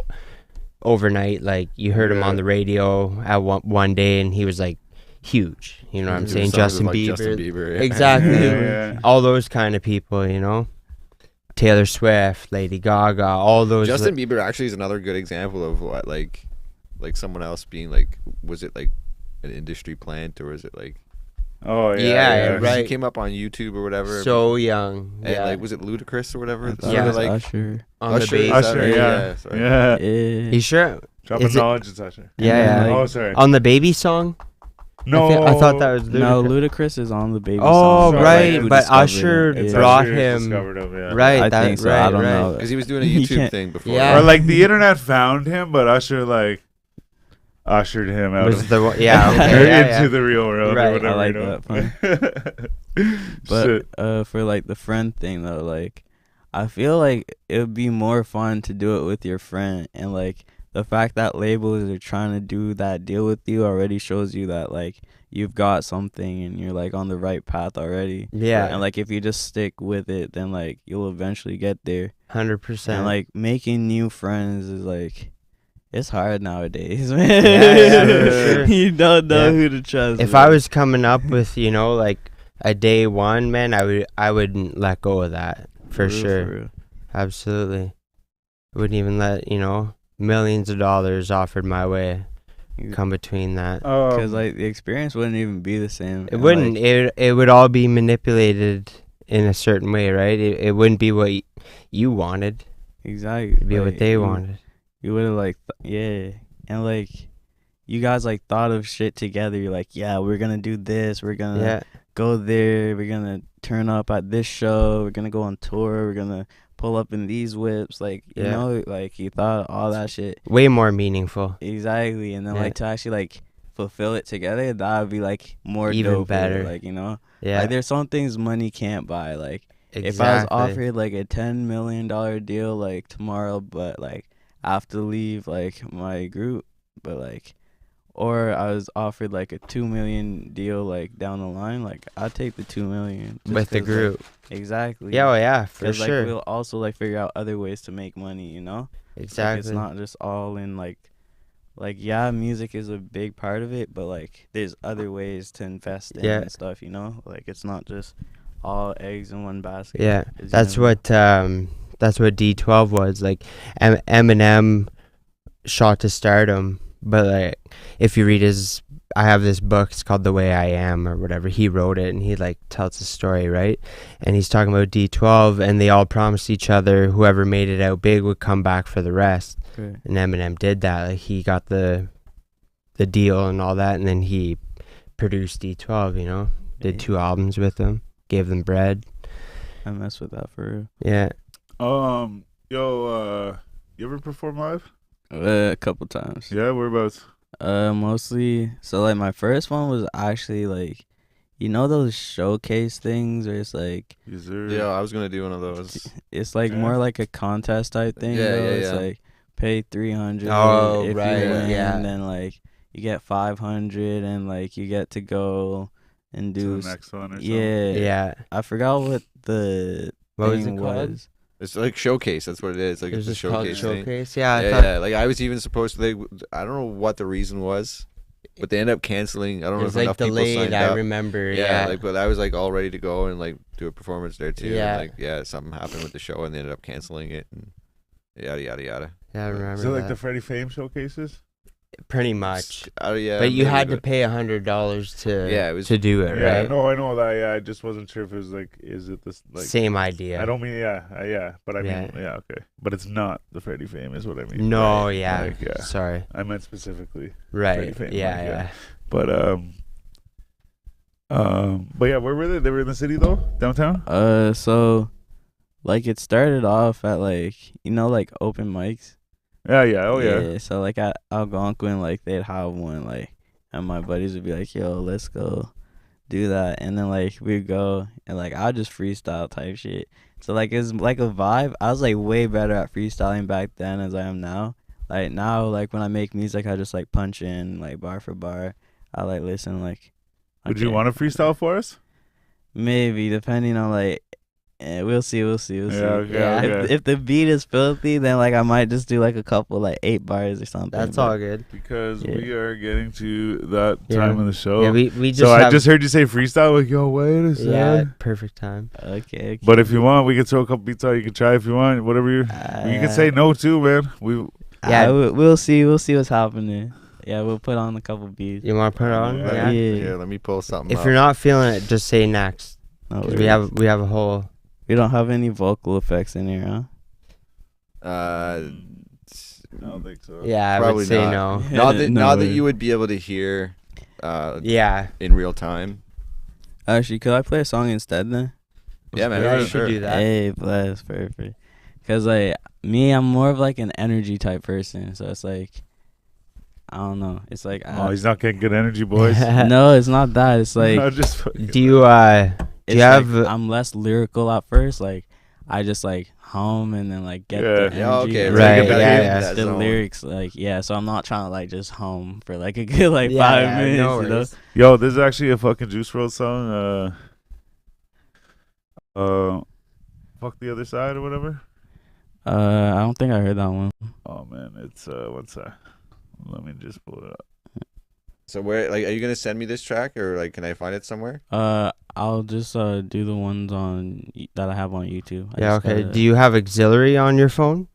overnight. Like you heard him on the radio at one day, and he was like huge. You know what I'm saying? Justin Bieber. Yeah. Exactly. Yeah. All those kind of people, you know. Taylor Swift, Lady Gaga, all those. Justin Bieber actually is another good example of what like someone else being like, was it like an industry plant or was it like? Oh yeah, Yeah, Because right. He came up on YouTube or whatever. so young. and Yeah. like, was it Ludacris or whatever? I thought Yeah. it was like Usher. On the Usher, bass. is that Usher, right? yeah, sorry. yeah. Yeah. You sure? Dropping Is it- knowledge, it's Usher. Yeah, Yeah. Oh, sorry. On the baby song? No, I thought that was Ludacris. No, Ludacris is on the baby Oh, song. Sorry, right. who But discovered Usher it. It's brought Usher who's him. discovered him, yeah. Right. I that, think so. Right, I don't right. know. Because he was doing a You YouTube can't- thing before. Yeah. Or like the internet found him, but Usher like ushered him out Was of the one- yeah, or okay, yeah, into yeah. the real world Right. or whatever. I like you know? But Shit. for like the friend thing though, like I feel like it would be more fun to do it with your friend, and like the fact that labels are trying to do that deal with you already shows you that like you've got something and you're like on the right path already. Yeah. And like if you just stick with it, then like you'll eventually get there. 100%. And like making new friends is like, it's hard nowadays, man. Yeah, for sure. You don't know Yeah. who to trust. If man. I was coming up with, you know, like a day one, man, I wouldn't let go of that for real, sure. real. Absolutely. Wouldn't even let, you know, millions of dollars offered my way come between that. Because like the experience wouldn't even be the same. It And, wouldn't. like, It would all be manipulated in a certain way, right? It wouldn't be what you wanted. exactly. It'd be like, what they wanted. You would have like, yeah, and like, you guys like thought of shit together. You're like, yeah, we're gonna do this. We're gonna Yeah. go there. We're gonna turn up at this show. We're gonna go on tour. We're gonna pull up in these whips. Like, you Yeah. know, like you thought all that shit. Way more meaningful. Exactly. And then Yeah. like to actually like fulfill it together, that would be like more Even dope, better. like, you know. Yeah. Like there's some things money can't buy. Like exactly. if I was offered like a $10 million deal like tomorrow, but like I have to leave like my group, but like, or I was offered like a 2 million deal like down the line, like I'd take the 2 million just with the 'cause, group. Like, exactly. Yeah, oh yeah, for 'Cause, sure. like we'll also like figure out other ways to make money, you know. Exactly. Like, it's not just all in like yeah, music is a big part of it, but like there's other ways to invest in and stuff, you know. Like it's not just all eggs in one basket. Yeah, 'cause, you that's never know. that's what D12 was like. Eminem shot to stardom, but like if you read his, I have this book, it's called The Way I Am or whatever. He wrote it, and he like tells the story, right? And he's talking about D12, and they all promised each other whoever made it out big would come back for the rest. Right. And Eminem did that. Like he got the deal and all that, and then he produced D12. You know, did 2 albums with them, gave them bread. I mess with that for real. Yeah. You ever perform live? A couple times. Yeah, whereabouts? Mostly. So like my first one was actually like, you know those showcase things where it's like, Is there? Yeah, I was gonna do one of those. it's like Yeah. more like a contest type thing. Yeah, though. yeah, It's yeah. like pay 300. Oh, if right, you win, yeah. then like you get 500, and like you get to go and To do. the next one or something? Yeah. Yeah. I forgot what the What was thing it called? was. It's like showcase. That's what it is. Like It was it's a just called showcase thing. Showcase. Yeah, I Yeah, thought yeah. Like I was even supposed to. I don't know what the reason was, but they ended up canceling. I don't it know was if enough like people delayed. signed I up. remember. Yeah, Yeah. like but I was like all ready to go and like do a performance there too. Yeah. And, like something happened with the show and they ended up canceling it and yada yada yada. Yeah, I remember. Is it like that. the Freddie Fame showcases? Pretty much. Yeah. But you maybe, had to but- pay $100 to Yeah, it was- to do it, Yeah, right? no, I know that. Yeah, I just wasn't sure if it was like, is it this like? Same idea. I don't mean yeah, but I mean Yeah. yeah, okay, but it's not the Freddie Fame, is what I mean. No, Right. yeah. Like, yeah. Sorry. I meant specifically, Right. Freddie Fame, Yeah, like, yeah. but but yeah, where were they? They were in the city though, downtown. So like it started off at like, you know, like open mics. Yeah, yeah, oh yeah. So like at Algonquin, like they'd have one, like, and my buddies would be like, "Yo, let's go do that," and then like we'd go and like I'd just freestyle type shit. So like it's like a vibe. I was like way better at freestyling back then as I am now. Like now, like when I make music, I just like punch in like bar for bar. I like listen like. Would you okay, want to freestyle for us? Maybe depending on like. We'll see. Yeah, okay, Yeah. okay. If the beat is filthy, then like I might just do like a couple like 8 bars or something. That's but- all good. Because Yeah. we are getting to that Yeah. time of the show. Yeah, we just so have, I just heard you say freestyle. Like, yo, wait a second. yeah, perfect time. Okay. But if you want, we can throw a couple beats out. You can try if you want. Whatever you can say no to, man. Yeah. We'll see. We'll see what's happening. Yeah, we'll put on a couple beats. You want to put it on? Yeah. Yeah. Here, let me pull something If up. you're not feeling it, just say next. No 'Cause worries. we have a whole. We don't have any vocal effects in here, huh? I don't think so. Yeah, I Probably would say not. no. not that No not that way. you would be able to hear Yeah. in real time. Actually, could I play a song instead then? Yeah, man. Yeah, for you sure. should do that. Hey, bless, perfect. Cause like me, I'm more of like an energy type person, so it's like I don't know. It's like Oh, he's not getting good energy, boys. no, it's not that. It's like No, just fucking- Do you it's have- like I'm less lyrical at first. Like I just like hum and then like get Yeah. the energy. Yeah, okay. and Right, then yeah, the yeah. lyrics- That The zone. lyrics, like yeah. So I'm not trying to like just hum for like a good like Yeah, 5 yeah, minutes. no you know? worries. Yo, this is actually a fucking Juice WRLD song. Fuck the other side or whatever. I don't think I heard that one. Oh man, it's what's that? Let me just pull it up. So where like are you gonna send me this track or like can I find it somewhere? I'll just do the ones that I have on YouTube. Yeah, okay. Do you have auxiliary on your phone?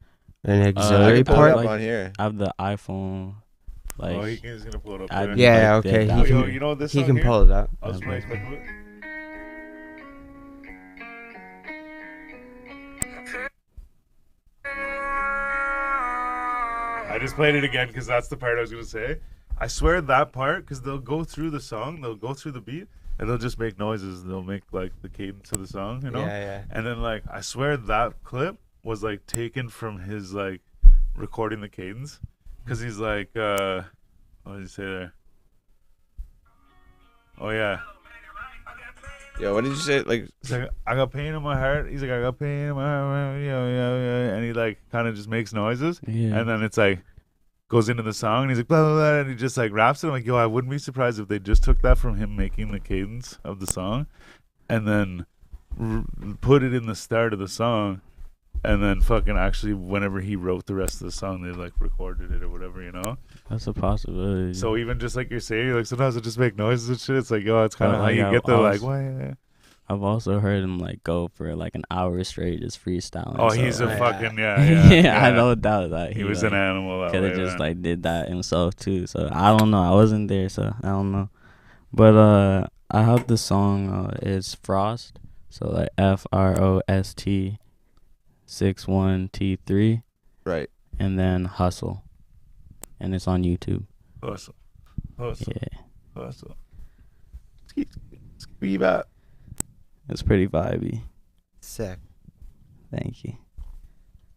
An I auxiliary can pull part? it like- up on here. I have the iPhone. Like Oh, he's gonna pull it up I- there. Yeah, like, okay, the he Oh, can- yo, you know this He song can here? pull it up. I'll just play a clip of it. I just played it again because that's the part I was gonna say. I swear that part, because they'll go through the song, they'll go through the beat, and they'll just make noises. They'll make like the cadence of the song, you know. Yeah. And then like I swear that clip was like taken from his like recording the cadence, because he's like, what did he say there? Oh yeah. Yeah, what did you say? Like, He's like, I got pain in my heart. He's like, I got pain in my heart. Yeah. And he like kind of just makes noises. Yeah. And then it's like goes into the song and he's like blah blah blah, and he just like raps it. I'm like, yo, I wouldn't be surprised if they just took that from him making the cadence of the song, and then put it in the start of the song, and then fucking actually whenever he wrote the rest of the song, they like recorded it or whatever, you know. That's a possibility. So even just like you're saying, like sometimes it just make noises and shit. It's like, yo, it's kind of how like, you get the like. I've also heard him like go for like an hour straight just freestyling. Oh, so, he's a like, fucking yeah. I don't doubt that He was like, an animal. That could have way, just man. like did that himself too. So I don't know. I wasn't there, so I don't know. But I have the song. It's Frost. So like Frost61t3. right. And then Hustle, and it's on YouTube. Hustle. Yeah, Be back. it's pretty vibey. Sick. Thank you.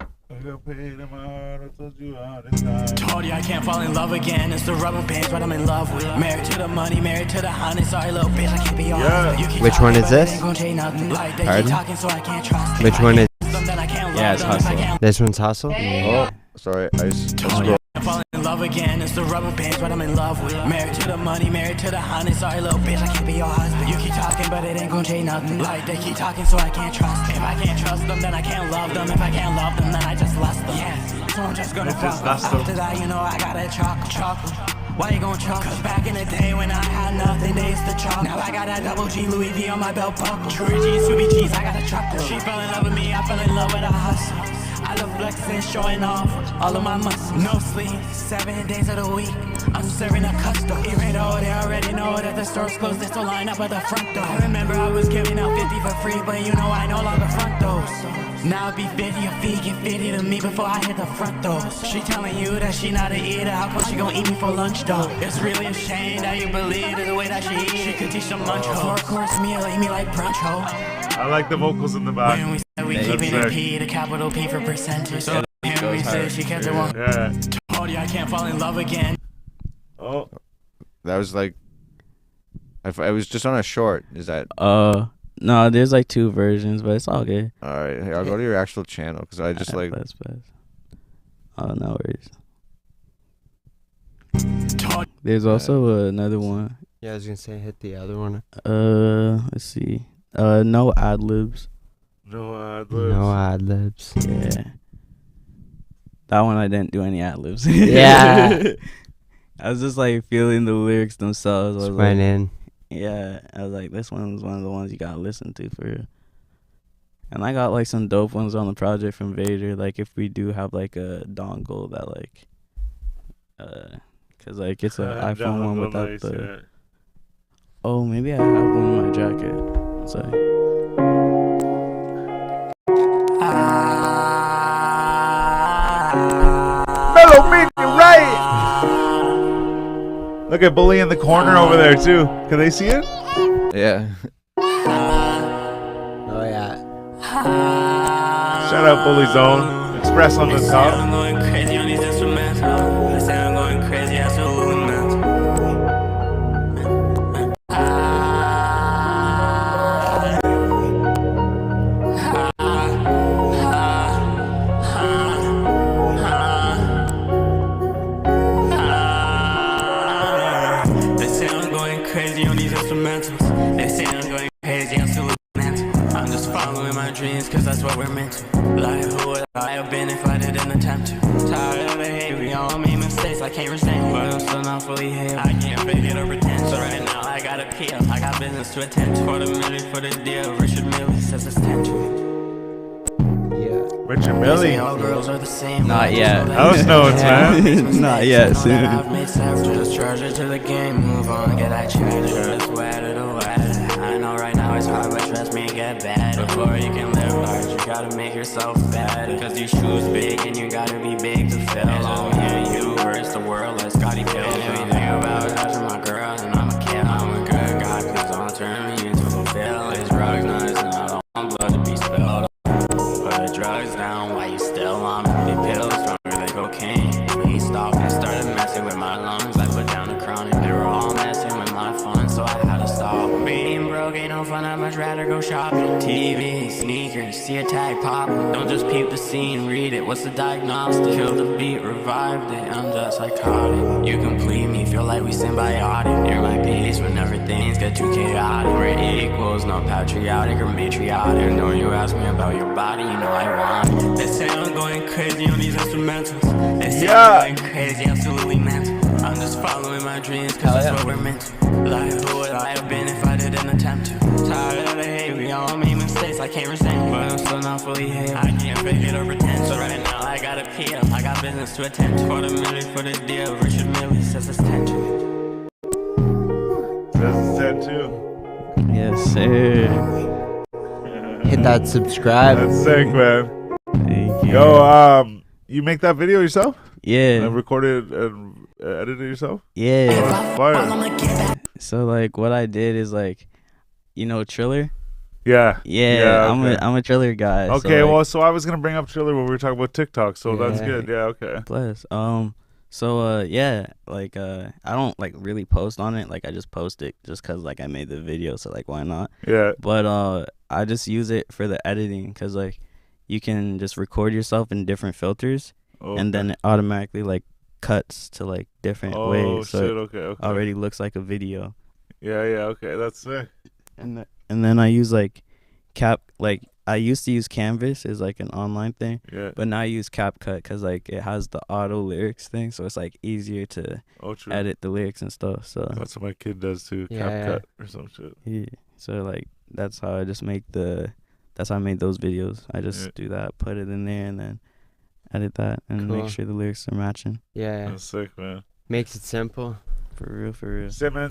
I got pain in my heart. I told you all the time. Told you I can't fall in love again. It's the rubber bands, what I'm in love with. Married to the money, married to the honey. Sorry, little bitch, I can't be honest. Yeah. You keep Which talking, one is but this? it ain't gonna change nothing. Like they Pardon? keep talking, so I can't trust. Which one is? Yeah, it's Hustle. This one's Hustle. Oh, sorry. I just scrolled. I'm falling in love again. It's the rubber bands, what I'm in love with. Married to the money, married to the honey. Sorry, little bitch, I can't be your husband. You keep talking, but it ain't gonna change nothing. Like they keep talking, so I can't trust. If I can't trust them, then I can't love them. If I can't love them, then I just lust them. Yeah, so I'm just gonna fuck them. After that, you know I gotta chocolate. Why you gon' choke? Cause back in the day when I had nothing, they used to choke. Now I got that double G Louis V on my belt buckle. True G's, Subi G's, I got a chocolate. She fell in love with me, I fell in love with a hustle. I love flexing, showing off all of my muscles. No sleep, 7 days of the week. I'm serving a custom. Even though they already know that the store's closed, they still line up at the front door. I remember I was giving out 50 for free, but you know I no longer front those. Now it be 50 a fee, get 50 to me before I hit the front doors. She telling you that she not a eater, how come she gon' eat me for lunch though? It's really a shame that you believe it the way that she eat. She could teach some lunch ho. 4-course meal, eat me like brunch ho. I like the vocals in the back. When we said we keeping it P, the capital P for percentage. So here we say she kept it one. Yeah. Told you I can't fall in love again. Oh. That was like. I was just on a short. Is that No, there's like 2 versions, but it's all good. all right? Hey, I'll go to your actual channel because I just like. That's best. Oh, no worries. Told There's also another one. Yeah, I was gonna say hit the other one. Let's see. No ad libs. No ad No ad libs. Yeah. That one I didn't do any ad libs. Yeah. I was just like feeling the lyrics themselves. I Just was went like, in. yeah, I was like, this one was one of the ones you gotta listen to for real. And I got like some dope ones on the project from Vader. Like if we do have like a dongle that like, cause like it's an iPhone one without the. Oh, maybe I have one in my jacket. Sorry. Mellow meet you right. Look at Bully in the corner over there too. Can they see it? Yeah. Oh yeah. Shout out Bully Zone. Express on the top. I'm going crazy on these instrumentals. They say I'm going crazy, absolutely mental. They say I'm going crazy on these instrumentals. They say I'm going crazy, absolutely mental. I'm just following my dreams, cause that's what we're meant to. Like who would I have been if I didn't attempt to? Tired of behavior, I made mistakes, I can't resent. But I'm still not fully healed, I can't fake it or pretend. So right now I gotta peel, I got business to attend to. $250,000 for the deal, Richard Mille says it's 10 to. Richard They say Millie. all girls are the same. Not yet. House notes, man. Not yet, soon. I've made several. Just charge it to the game, move on, get that cheddar. It's wetter to wetter. I know right now it's hard, but trust me, get better. Before you can live large, you gotta make yourself better. Cause your shoes big and you gotta be big to fill. Oh yeah, you versus the world, let Scotty kill. Everything about touching my girl, and I'm a kid. I'm a good guy, please don't turn me into a villain. It's drugs, nice, and I don't want blood to be spilled. Put the drugs down while you still on me. The pills stronger than cocaine. Please stop. They started messing with my lungs. I put down the chronic. They were all messing with my fun, so I had to see a tag poppin'. Don't just peep the scene, read it. What's the diagnostic? Kill the beat, revived it. I'm just psychotic. You complete me, feel like we symbiotic. You're my piece whenever things get too chaotic. We're equals, no patriotic or matriotic. And when you ask me about your body, you know I want it. They say I'm going crazy on these instrumentals. They say I'm going crazy, absolutely mental. I'm just following my dreams, cause that's what we're meant to. Like, who would I have been if I didn't attempt to? Tired of the hate, we all made mistakes, I can't resent. But I'm still not fully here, I can't fake it or pretend. So right now I gotta pee up, I got business to attend to. For the million for the deal, Richard Mille says it's 10 to. Says it's 10 too. Yes, sir. Hit that subscribe. That's sick, man. Thank you. Yo, you make that video yourself? Yeah. And recorded and edited it yourself? Yeah. Fire. So like what I did is like, you know, Triller? Yeah. Yeah, okay. I'm a Triller guy. Okay, so, like, well, so I was gonna bring up Triller when we were talking about TikTok, so that's Yeah. good. Yeah, okay. bless. Yeah, like I don't like really post on it. Like I just post it just cuz like I made the video, so like why not? Yeah. But I just use it for the editing cuz like you can just record yourself in different filters and then it automatically like cuts to like different ways. So shit, it okay. already looks like a video. Yeah, okay, that's sick. And then I use like I used to use Canvas as like an online thing, Yeah. but now I use CapCut because like it has the auto lyrics thing, so it's like easier to True. edit the lyrics and stuff. So That's what my kid does too, Yeah, CapCut or some shit. yeah, so like that's how I just that's how I made those videos. I just do that, put it in there, and then edit that and Cool. make sure the lyrics are matching. Yeah. That's sick, man. Makes it simple. For real. So, man,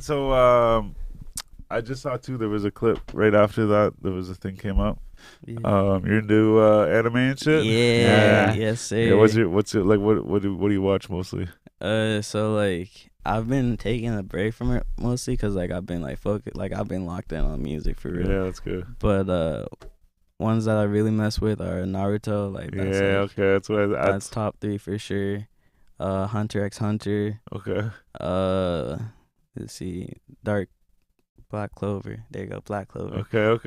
I just saw too. There was a clip right after that. There was a thing came up. Yeah. You're into anime and shit. Yeah. Yes, sir. Yeah. What's it like? What do you watch mostly? So like I've been taking a break from it mostly because like I've been like focused, like I've been locked in on music for real. Yeah, that's good. But ones that I really mess with are Naruto. Like that's Okay, that's what that's top 3 for sure. Hunter x Hunter. Okay. Let's see, Black Clover. There you go, Black Clover. Okay.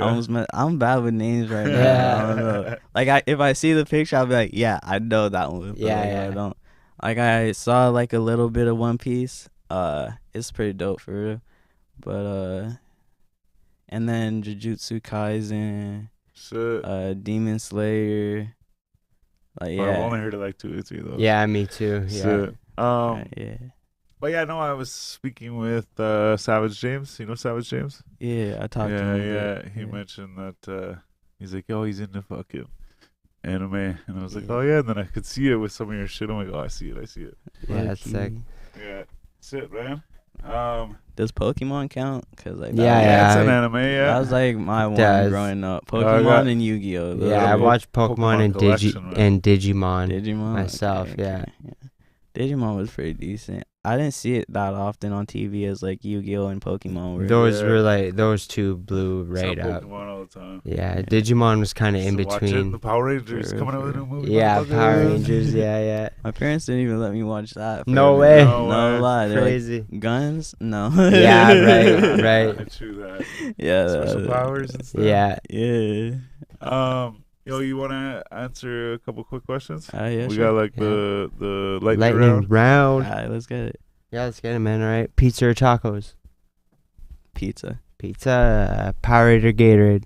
I'm bad with names right now. Yeah. I don't know. Like if I see the picture, I'll be like, yeah, I know that one. But Yeah. I don't. Like I saw like a little bit of One Piece. It's pretty dope for real. But and then Jujutsu Kaisen. Shit. Demon Slayer. Like I've yeah. only heard it like 2 or 3 though. Yeah, me too. Yeah. Shit. Yeah. But yeah, no, I was speaking with Savage James. You know Savage James? Yeah, I talked to him. Yeah. He mentioned that he's like, oh, he's into fucking anime, and I was like, oh yeah. And then I could see it with some of your shit. I'm like, oh, I see it. Yeah, that's sick. Yeah, that's it, man. Does Pokemon count? Cause like It's an anime. Yeah, that was like my one does. growing up. Pokemon and Yu-Gi-Oh. Yeah, I watched Pokemon and collection, man. Digimon. Digimon myself, yeah. Digimon was pretty decent. I didn't see it that often on TV as like Yu-Gi-Oh and Pokemon were. Those were like those two blew right Saw up. Pokemon all the time. Yeah, Digimon was kind of in Used to watch it. between. The Power Rangers For coming out real, with a new movie. Yeah, motherfucker. Power Rangers. Yeah. My parents didn't even let me watch that. No for way. a minute. No No way. lie. They're Crazy. like, guns? No. Yeah, right. I chew that. Yeah. Special powers and stuff. Yeah. Yeah. Yo, you want to answer a couple quick questions? Yeah, We sure. got like the lightning Lightning round. round. Alright, let's get it. Yeah, let's get it, man. All right. Pizza or tacos? Pizza. Pizza. Powerade or Gatorade?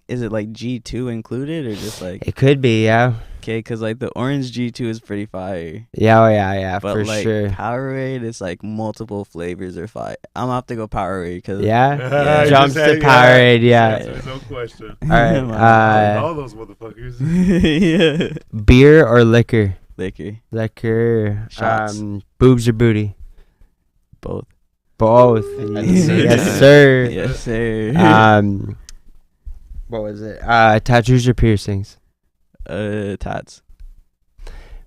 Is it like G2 included or just like It could be, yeah. okay? Cause like the orange G2 is pretty fire. Yeah, But for like sure. Powerade, it's like multiple flavors are fire. I'm gonna have to go Powerade because Yeah? Yeah, Jumps just to had- Powerade, yeah. There's no question. All right. All those motherfuckers. yeah. Beer or liquor? Liquor, Liquor. Shots. Boobs or booty? both. Both. Yes, sir. Yes, sir. What was it? Tattoos or piercings? Tats.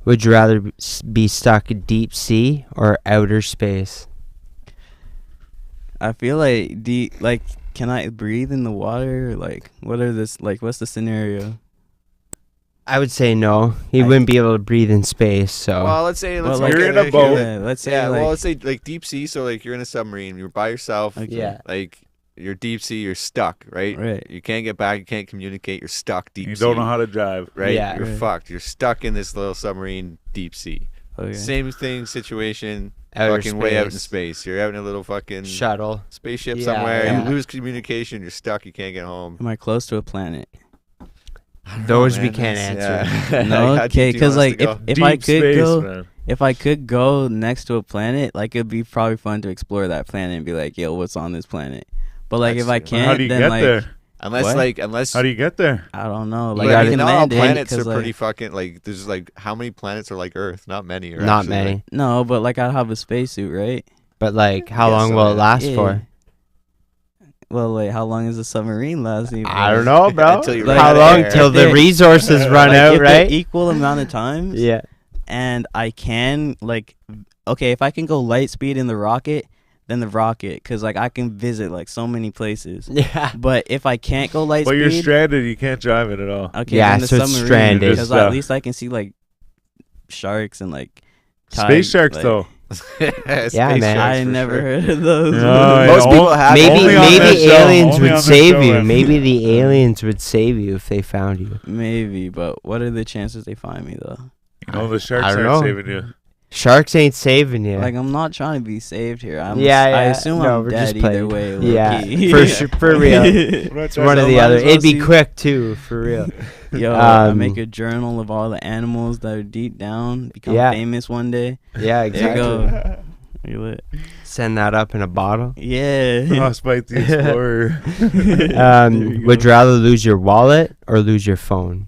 Would you rather be stuck in deep sea or outer space? I feel like can I breathe in the water? Like, what's the scenario? I would say no. He wouldn't be able to breathe in space. So Well, let's say you're in a boat. Yeah, let's say Yeah, like, well, let's say like deep sea. So like you're in a submarine, you're by yourself. okay. yeah, Like you're deep sea, you're stuck, right? Right. You can't get back, you can't communicate, you're stuck deep You sea. don't know how to drive. Right? Yeah. You're Right. fucked. You're stuck in this little submarine deep sea. Okay. Same thing, situation, Outer fucking way out in space. space. You're out in a little fucking Shuttle. spaceship Yeah, somewhere. yeah. You lose communication, you're stuck, you can't get home. Am I close to a planet? Those Oh, we man, can't that's- answer. yeah. No, How deep okay, do you because want us like to go? if I Deep could space, go, man. if I could go next to a planet, like it'd be probably fun to explore that planet and be like, yo, what's on this planet? But like That's if I true. can't, How do you then get like there? Unless How do you get there? I don't know. Like, Like I can not all land in planets are 'cause, pretty like, fucking like. There's like how many planets are like Earth? Not many. Are Not actually, many. like- no, but like I'd have a spacesuit, right? But like, how guess long so, will yeah. it last Yeah. for? Well, like how long is a submarine lasting? for? I don't know, bro. Until you run How out of long air. till If the they're- resources run Like, out, if they're right? equal amount of times. Yeah. And I can like, okay, if I can go light speed in the rocket, then the rocket, cause like I can visit like so many places. Yeah. But if I can't go light But speed, you're stranded. You can't drive it at all. okay, Yeah, then the so it's submarine, stranded. because Just, at least I can see like sharks and like Space sharks, like- though. Space man. sharks I for never sure. heard of those. No, Most people have Maybe Only on this show, aliens only would on this save show, you. man. Maybe the aliens would save you if they found you. Maybe, but what are the chances they find me though? You know the sharks I don't aren't know. saving you. Sharks ain't saving you. Like I'm not trying to be saved here. I Yeah, assume no, I'm we're dead just either playing. way. Yeah, low-key. for sure, for real. I'm not It's trying one to- or the might other. as well It'd be see- quick too, for real. Yo, I make Um, a journal of all the animals that are deep down, become Yeah. famous one day. Yeah, There you exactly. go. You lit. Send that up in a bottle. Yeah. Frostbite the Explorer. There you Would go. you rather lose your wallet or lose your phone?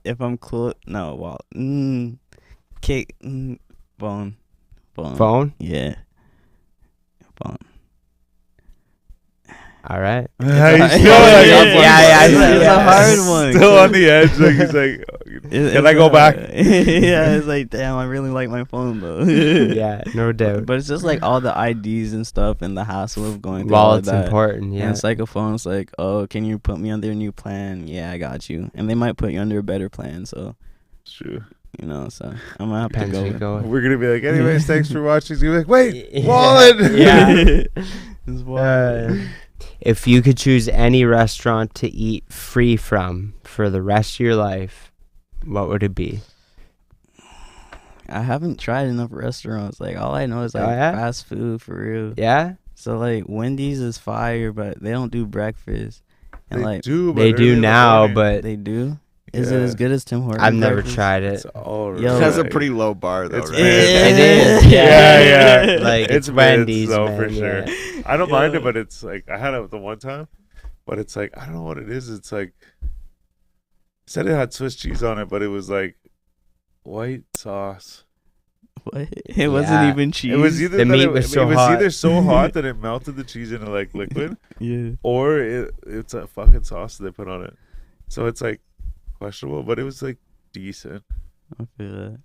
If I'm close, no, well, kick, phone. Phone? Yeah. Phone. All right. He's Yeah, still yeah, it's yeah. a hard one. Still on the edge. Like he's like, can I It's go back? Yeah, it's like, damn, I really like my phone though. Yeah, no doubt. But it's just like all the IDs and stuff and the hassle of going through all of Wallet's that. important. And Yeah. it's like a phone. It's like, oh, can you put me under a new plan? Yeah, I got you. And they might put you under a better plan. So, True. you know, so I'm gonna have Depends to where go. you go. We're gonna be like, anyways, thanks for watching. He's gonna be like, wait, Yeah. wallet. Yeah. It's wild. If you could choose any restaurant to eat free from for the rest of your life, what would it be? I haven't tried enough restaurants. Like all I know is like Oh, yeah? fast food for real. Yeah? So like Wendy's is fire, but they don't do breakfast. And They like do, but They early do in the now, morning. but they do. Is it Yeah. as good as Tim Hortons? I've never breakfast? tried It's it. all Yo, That's a right. pretty low bar though, It's right? It is. Yeah, yeah. Like It's it's Wendy's, though, man, for sure. yeah. I don't mind it, Yeah. but it's like I had it the one time, but it's like I don't know what it is. It's like it said it had Swiss cheese on it, but it was like white sauce. What? It wasn't Yeah. even cheese. It was either The that meat it, was so it was hot. either so hot that it melted the cheese into like liquid, Yeah. or it's a fucking sauce that they put on it. So it's like questionable, but it was like decent. I feel that.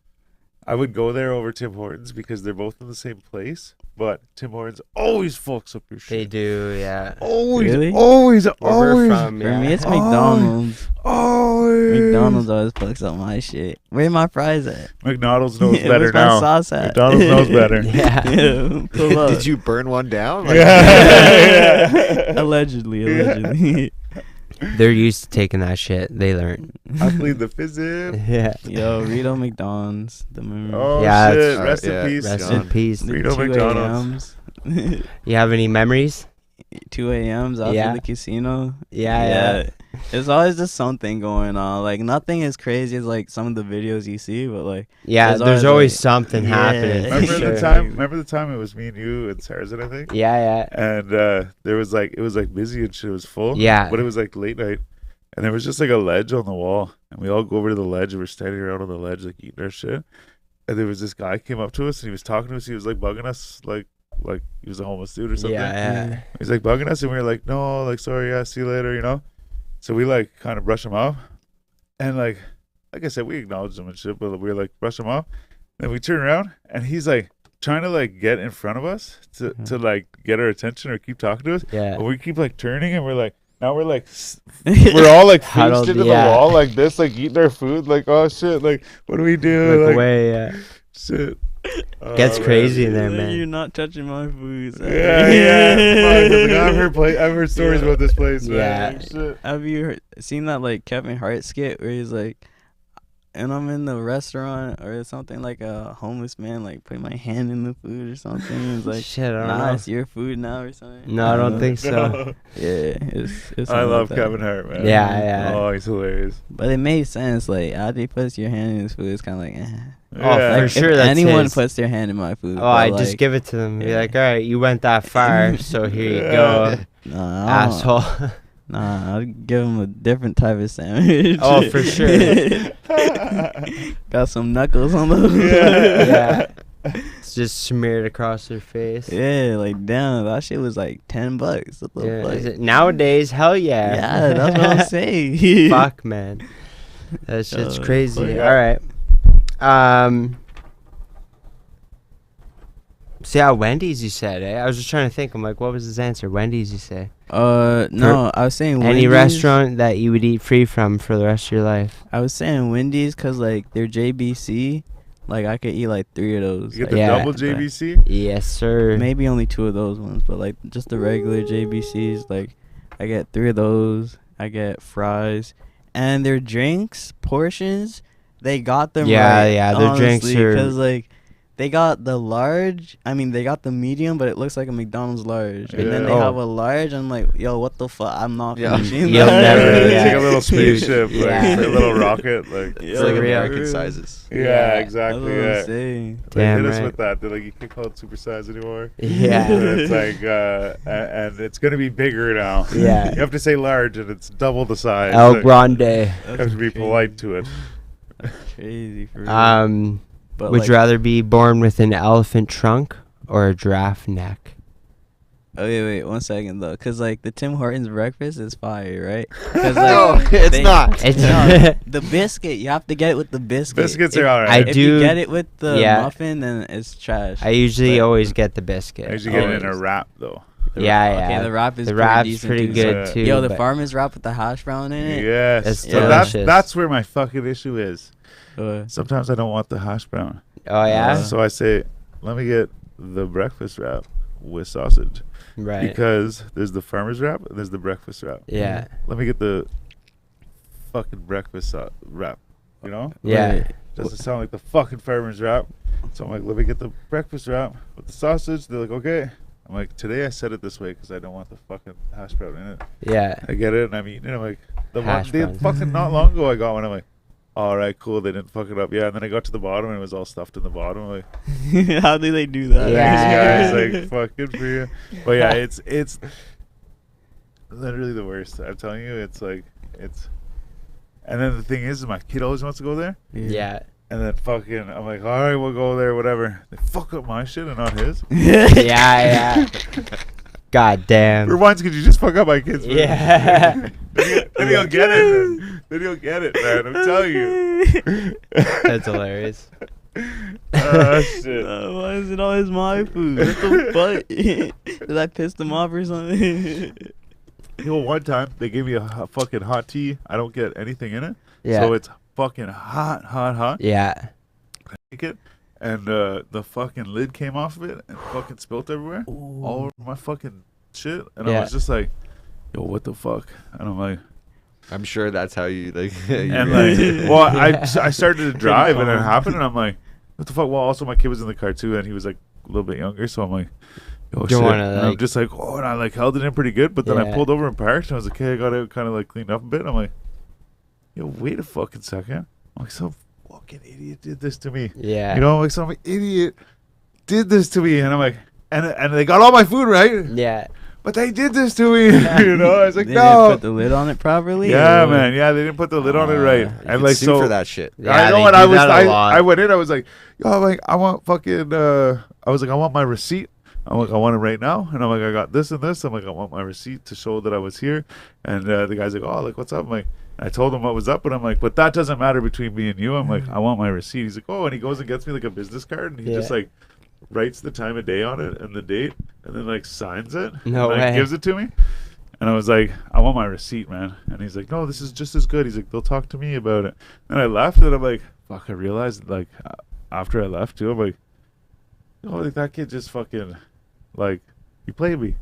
I would go there over Tim Hortons because they're both in the same place, but Tim Hortons always fucks up your They shit. do, yeah. Always, Really? always, Where we're always, from, For yeah. me, it's Oh. McDonald's. always. McDonald's always fucks up my shit. Where my fries at? McDonald's knows Where's better my now. sauce at? McDonald's knows better. Yeah. Yeah, pull up. Did you burn one down? Like, Yeah. Allegedly. They're used to taking that shit. They learn. I plead the fizzy. Yeah. Yo, Rito McDonald's. The memory. Oh Yeah, shit! it's- Rest yeah, in peace. Rest gone. in peace. The Rito 2 McDonald's. a.m.s. You have any memories? 2 a.m.s after Yeah. the casino. Yeah. There's always just something going on. Like nothing as crazy as like some of the videos you see, but like Yeah, There's there's always, always like- something Yeah. happening. for Remember sure. the time? Remember the time it was me and you and Sarah's, I think. Yeah, And there was like it was like busy and shit. It was full. Yeah. But it was like late night, and there was just like a ledge on the wall, and we all go over to the ledge, and we're standing around on the ledge like eating our shit. And there was this guy came up to us, and he was talking to us. He was like bugging us, like he was a homeless dude or yeah. something. Yeah. He's like bugging us, and we were like, no, like sorry, yeah, see you later, you know. So we like kind of brush him off, and like I said, we acknowledged him and shit, but we were like brush him off. Then we turn around, and he's like trying to like get in front of us to like get our attention or keep talking to us. Yeah. But we keep like turning, and we're like now we're like we're all like Huddled, faced into yeah. the wall like this, like eating our food, like oh shit, like what do we do? Look Like away. Yeah. shit. Gets Oh, crazy in man. there, Like, man. You're not touching my food. son. Yeah. Fuck, I've heard stories about this place, man. Yeah. Like, shit. Have you seen that like Kevin Hart skit where he's like, and I'm in the restaurant or something, like a homeless man like putting my hand in the food or something. It's like, Shit, I don't nah, know. it's your food now or something. No, I don't think so. No. Yeah, it's I something love like that. Kevin Hart, man. Yeah, yeah. Oh, he's hilarious. But it made sense. Like, after he puts your hand in his food, it's kind of like, eh. Oh, Yeah. for Like, sure, if that's anyone his. puts their hand in my food, Oh, but, I like, just give it to them. Be yeah. like, all right, you went that far, so here you Yeah. go, Nah, I don't- asshole. Nah, I'd give him a different type of sandwich. Oh, for sure. Got some knuckles on those. Yeah. It's just smeared across their face. Yeah, like damn, that shit was like $10. What the Yeah, fuck? is it nowadays? Hell yeah. Yeah, that's what I'm saying. Fuck, man. That shit's Oh, crazy. fuck. All right. So yeah, Wendy's. You said, eh? I was just trying to think. I'm like, what was his answer? Wendy's. You say. No, I was saying Any Wendy's. restaurant that you would eat free from for the rest of your life. I was saying Wendy's because like they're JBC. Like I could eat like 3 of those. You get like, the Yeah. double JBC? Yes, sir. Maybe only 2 of those ones, but like just the regular JBCs. Like I get 3 of those. I get fries, and their drinks portions. They got them Yeah, right. yeah, their drinks are- because like. They got the large. I mean, they got the medium, but it looks like a McDonald's large. And then they Yeah. have Oh. a large. I'm like, yo, what the fuck? I'm not Yeah. finishing You'll that. never- It's yeah. like a little spaceship, like Yeah. a little rocket. Like, It's like For real. American sizes. yeah, Yeah. exactly. That's what I'm Yeah. saying. They Damn hit us right. with that. They're like, you can't call it supersize anymore. Yeah. And it's like, and it's gonna be bigger now. Yeah. You have to say large, and it's double the size. El Like, Grande. you have to be polite to it. That's crazy for real. But Would like, you rather be born with an elephant trunk or a giraffe neck? oh wait, 1 second though, cause like the Tim Hortons breakfast is fire, right? 'Cause, No, like, it's not. It's No, the biscuit. You have to get it with the biscuit. Biscuits If- are alright. I If do- you get it with the yeah. muffin, then it's trash. I usually But- always get the biscuit. I usually get it in a Always. wrap though. Yeah, Okay, yeah. the wrap is the pretty wrap's decent pretty too. good So- too. Yo, the but- farmer's wrap with the hash brown in it. Yes. It's So that's delicious. where my fucking issue is. Uh, Sometimes I don't want the hash brown. Oh yeah. So I say, let me get the breakfast wrap with sausage. Right. Because there's the farmer's wrap and there's the breakfast wrap. Yeah. Let me get the fucking breakfast wrap. You know? Yeah. Right. Doesn't sound like the fucking farmer's wrap. So I'm like, let me get the breakfast wrap with the sausage. They're like, okay. I'm like, today I said it this way because I don't want the fucking hash brown in it. Yeah. I get it and I'm eating it. I'm like, Hash browns. fucking not long ago I got one. I'm like, all right, cool. They didn't fuck it up. Yeah. And then I got to the bottom and it was all stuffed in the bottom. I'm like, How do they do that? Yeah. this guy's like, fucking for you. But yeah, it's literally the worst. I'm telling you, it's like, it's. And then the thing is, my kid always wants to go there. Yeah. And then fucking, I'm like, all right, we'll go there, whatever. They fuck up my shit and not his. Yeah. God damn. For once, could you just fuck up my kids? food? Yeah. then he'll get it. Man. Then he'll get it, man. I'm telling you. That's hilarious. Oh, shit. Why is it always my food? What the fuck? Did I piss them off or something? You know, one time, they gave me a fucking hot tea. I don't get anything in it. Yeah. So it's fucking hot. Yeah. I take it, and the fucking lid came off of it and fucking spilt everywhere. All over my fucking shit. And Yeah. I was just like, yo, what the fuck? And I'm like, I'm sure that's how you like. and like, well, I started to drive and it happened, and I'm like, what the fuck? Well, also my kid was in the car too, and he was like a little bit younger, so I'm like, yo, Don't shit. wanna, And I'm like- just like, oh, and I like held it in pretty good, but then I Yeah. pulled over and parked, and I was like, okay, I got it kind of like cleaned up a bit. And I'm like, yo, wait a fucking second. I'm like, some fucking idiot did this to me. Yeah. You know, I'm like, some idiot did this to me, and I'm like, and they got all my food right, Yeah. but they did this to me. You know, I was like, They no. didn't put the lid on it properly? Yeah, or- man. Yeah, they didn't put the lid on it right. You And could like, sue so for that shit. Yeah, I know, they and do I was, that a lot. I went in. I was like, yo, I'm like, I want fucking. I was like, I want my receipt. I'm like, I want it right now. And I'm like, I got this and this. I'm like, I want my receipt to show that I was here. And the guy's like, oh, like, what's up? I'm like, I told him what was up, but I'm like, but that doesn't matter between me and you. I'm like, I want my receipt. He's like, oh, and he goes and gets me like a business card, and he just Yeah. like writes the time of day on it and the date, and then like signs it. No and, like, way. gives it to me. And I was like, I want my receipt, man. And he's like, no, this is just as good. He's like, they'll talk to me about it. And I left, and I'm like, fuck, I realized, like, after I left, too, I'm like, oh, like, that kid just fucking, like, he played me.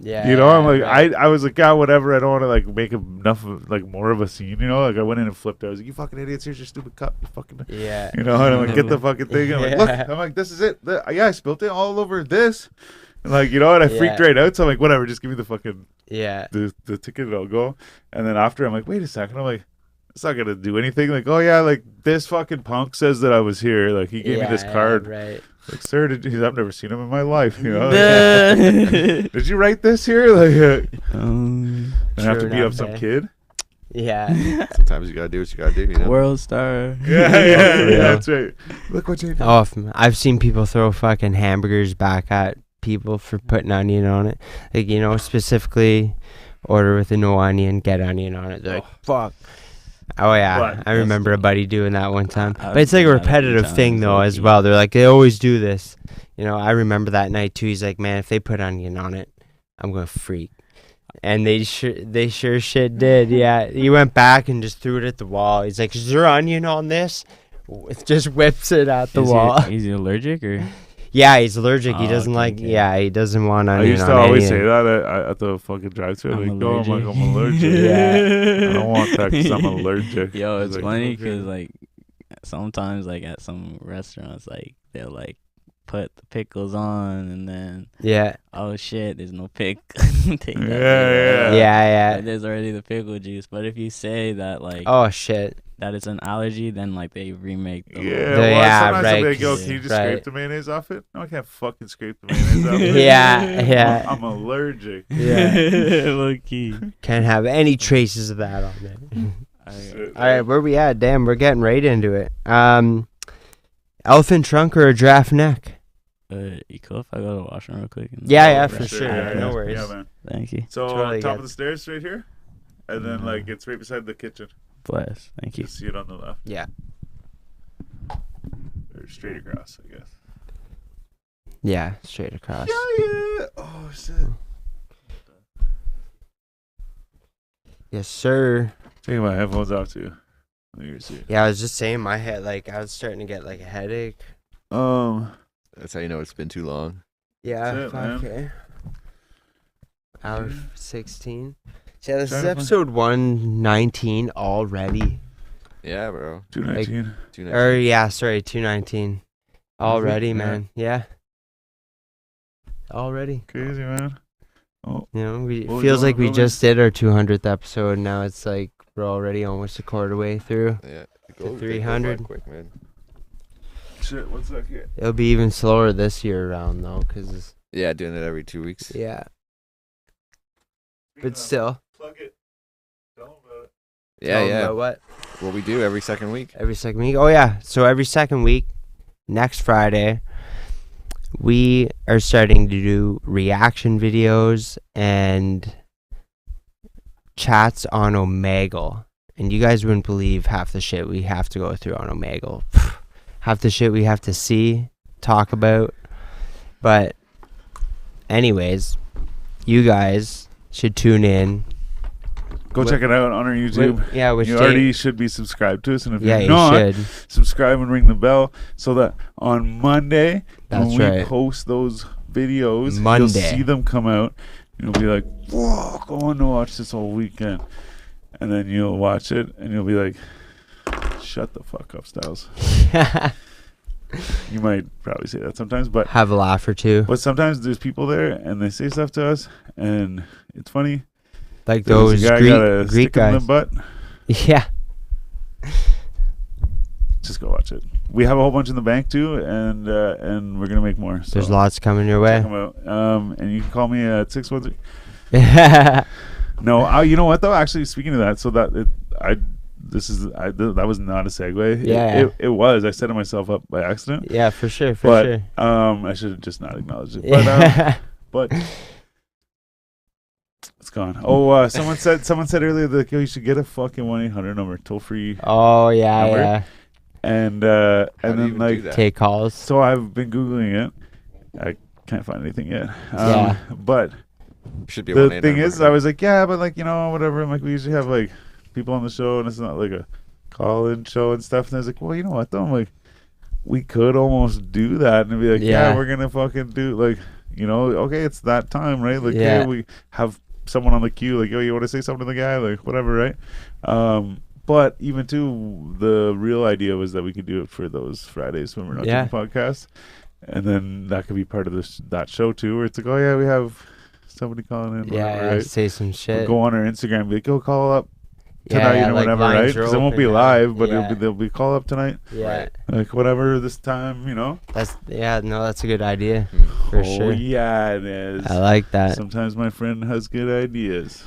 Yeah. You know, I'm like, right. I was like, yeah, whatever. I don't want to like make enough of like more of a scene. You know, like I went in and flipped. I was like, you fucking idiots! Here's your stupid cup. You fucking. Yeah. You know, and I'm like, get the fucking thing. And I'm like, Yeah. look, I'm like, this is it. Yeah, I spilled it all over this. And like, you know, and I freaked Yeah. right out. So I'm like, whatever, just give me the fucking Yeah. the ticket and I'll go. And then after, I'm like, wait a second. I'm like, it's not gonna do anything. Like, oh yeah, like this fucking punk says that I was here. Like he gave me this card. Right. Like, sir, I've never seen him in my life. You know. Like, did you write this here? Like, and I have to True beat up enough, some eh? kid. Yeah. Sometimes you gotta do what you gotta do. You know. World star. Yeah, real. that's right. Look what you did. Oh, I've seen people throw fucking hamburgers back at people for putting onion on it. Like, you know, specifically order with a no onion, get onion on it. They're like, fuck. Oh yeah, But I remember a buddy doing that one time. I've But it's like a done that a few repetitive thing times, though as low-key. well. They're like, they always do this. You know, I remember that night too. He's like, man, if they put onion on it, I'm gonna freak. And they sure shit did. Yeah, he went back and just threw it at the wall. He's like, is there onion on this? Just whips it at the wall. Is he allergic or? Yeah, he's allergic. He Oh, doesn't okay, like. okay. Yeah, he doesn't want I onion used to on always say anything. that at the fucking drive-thru. I'm Like, no, I'm like, allergic. I'm allergic. Yeah. I don't want that because I'm allergic. Yo, it's Like, funny okay. because like sometimes like at some restaurants like they'll like put the pickles on and then Yeah, oh shit, there's no pick. Take that Yeah, pickle out. yeah. Like, there's already the pickle juice. But if you say that like Oh shit. that it's an allergy, then like they remake the Yeah, whole- well, Yeah, sometimes I'll be right, like, yo, can you just right. scrape the mayonnaise off it? No, I can't fucking scrape the mayonnaise off it. Yeah, yeah. I'm allergic. Yeah. Low key. Can't have any traces of that on it. Shit. All right, where we at? Damn, we're getting right into it. Elephant trunk or a giraffe neck? You cool if I go to the washroom real quick? And Yeah, For for sure. Yeah, No yeah. worries. Yeah, man. Thank you. So Totally top good. of the stairs right here, and then like it's right beside the kitchen. Bless. Thank you. You see it on the left. Yeah. Or straight across, I guess. Yeah, straight across. Yeah. Oh shit. Yes, sir. Taking my headphones off too. Let me see. Yeah, I was just saying my head, like, I was starting to get, like, a headache. That's how you know it's been too long. Yeah, That's it, man. okay. Hour 16. So, yeah, this Trying is to find- episode 119 already. Yeah, bro. 219. Too nice. Or, yeah, sorry, 219. Already, Yeah. man. Yeah. Already. Crazy, man. Oh, You know, it What was feels going like we on, just did our 200th episode, and now it's like we're already almost a quarter way through. Yeah. To They go 300. by quick, man. shit. What's that here? It'll be even slower this year around, though, because, Yeah, doing it every 2 weeks. yeah. But still. Plug it. Tell 'em about it. Yeah, Tell 'em yeah. about what? What we do every second week. Every second week? Oh, yeah. So every second week, next Friday, we are starting to do reaction videos and chats on Omegle. And you guys wouldn't believe half the shit we have to go through on Omegle. Half the shit we have to see, talk about. But anyways, you guys should tune in. Go Wh- check it out on our YouTube. Yeah, which You day- already should be subscribed to us, and if yeah, you're you not, should. subscribe and ring the bell so that on Monday That's when we right. post those videos, you'll Monday. see them come out. You'll be like, "Whoa, I want to watch this all weekend," and then you'll watch it and you'll be like, "Shut the fuck up, Styles." You might probably say that sometimes, but Have a laugh or two. sometimes there's people there and they say stuff to us, and it's funny. Like There was those a guy got a Greek stick in the guys. butt. Yeah. Just go watch it. We have a whole bunch in the bank too, and we're gonna make more. So There's lots coming your check way. 'em out. And you can call me at 613. Yeah. No, you know what though? Actually, speaking of that, so that that was not a segue. Yeah. It was. I set myself up by accident. Yeah, for sure, for But sure. I should have just not acknowledged it. Yeah. But it's gone. Oh, someone said earlier that you should get a fucking 1-800 number, toll free, Oh yeah, Number? yeah. and How do you then even do like that? Take calls. so I've been googling it. I can't find anything yet. Yeah. But Should be a the 1-800 thing is, number. I was like, yeah, but like, you know, whatever. I'm like, we usually have like people on the show, and it's not like a call-in show and stuff. And I was like, well, you know what though? I'm like, we could almost do that and be like, Yeah. yeah, we're gonna fucking do like, okay, it's that time, right? Like, Yeah. yeah, we have someone on the queue, like, yo, you want to say something to the guy, like, whatever, right? But even too, the real idea was that we could do it for those Fridays when we're not Yeah. doing podcasts, and then that could be part of that show too, where it's like, oh yeah, we have somebody calling in, whatever, Yeah, right? say some shit. We'll go on our Instagram, and be like, go call up tonight, like whatever, lines right? are Because it won't open be now. live, but Yeah. they'll be call up tonight, Yeah, like whatever this time, that's a good idea for oh sure. yeah, it is. I like that. Sometimes my friend has good ideas,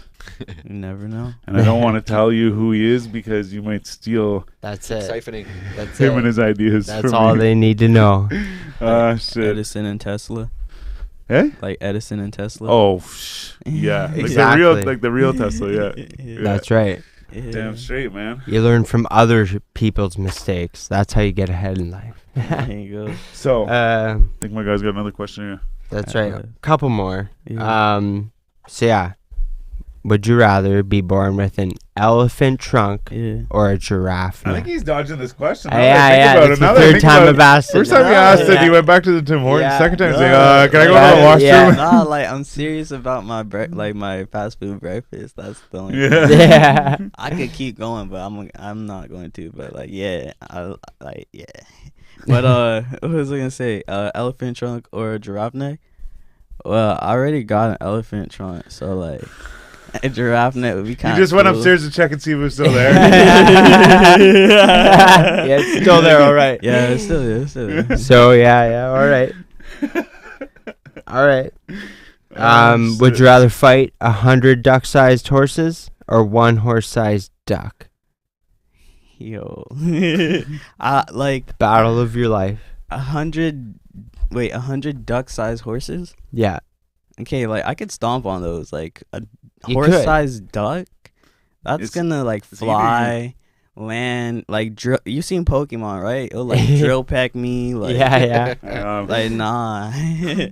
You never know. and I don't want to tell you who he is because you might steal That's it. Siphoning. That's him it. and his ideas. That's from all me. they need to know. Ah, shit. Edison and Tesla. Eh? Like Edison and Tesla. Oh, yeah. Exactly. Like the real Tesla. Yeah. That's right. Yeah. Damn straight, man. You learn from other people's mistakes. That's how you get ahead in life. There you go. So, I uh, think my guy's got another question here. that's right. Uh, Couple more. Yeah. So yeah, would you rather be born with an elephant trunk Yeah. or a giraffe I neck? think he's dodging this question. Yeah, Now that I think about It's it. the Now that I third think time about I've it. asked it. First time you No, asked it, yeah. you went back to the Tim Hortons. Yeah. Second time, he's No, like, can I go to yeah, the washroom? yeah. Nah, like I'm serious about my like my fast food breakfast. That's the only. Yeah. Yeah. I could keep going, but I'm not going to. But like, yeah, yeah. But what was I gonna say? Elephant trunk or a giraffe neck? Well, I already got an elephant trunk, so like a giraffe neck would be You kind of. just went upstairs to check and see if it was still there. Yeah, it's still there. All right. Yeah, it's still there. It's still there. So yeah. All right. All right. Would you rather fight 100 duck-sized horses or one horse-sized duck? Yo, like Battle of your life. 100 duck-sized horses. Yeah. Okay, like I could stomp on those. Like a You horse-sized duck, that's It's- gonna like it's fly, land, like drill. You seen Pokemon, right? It'll like drill peck me. Like Yeah. like nah.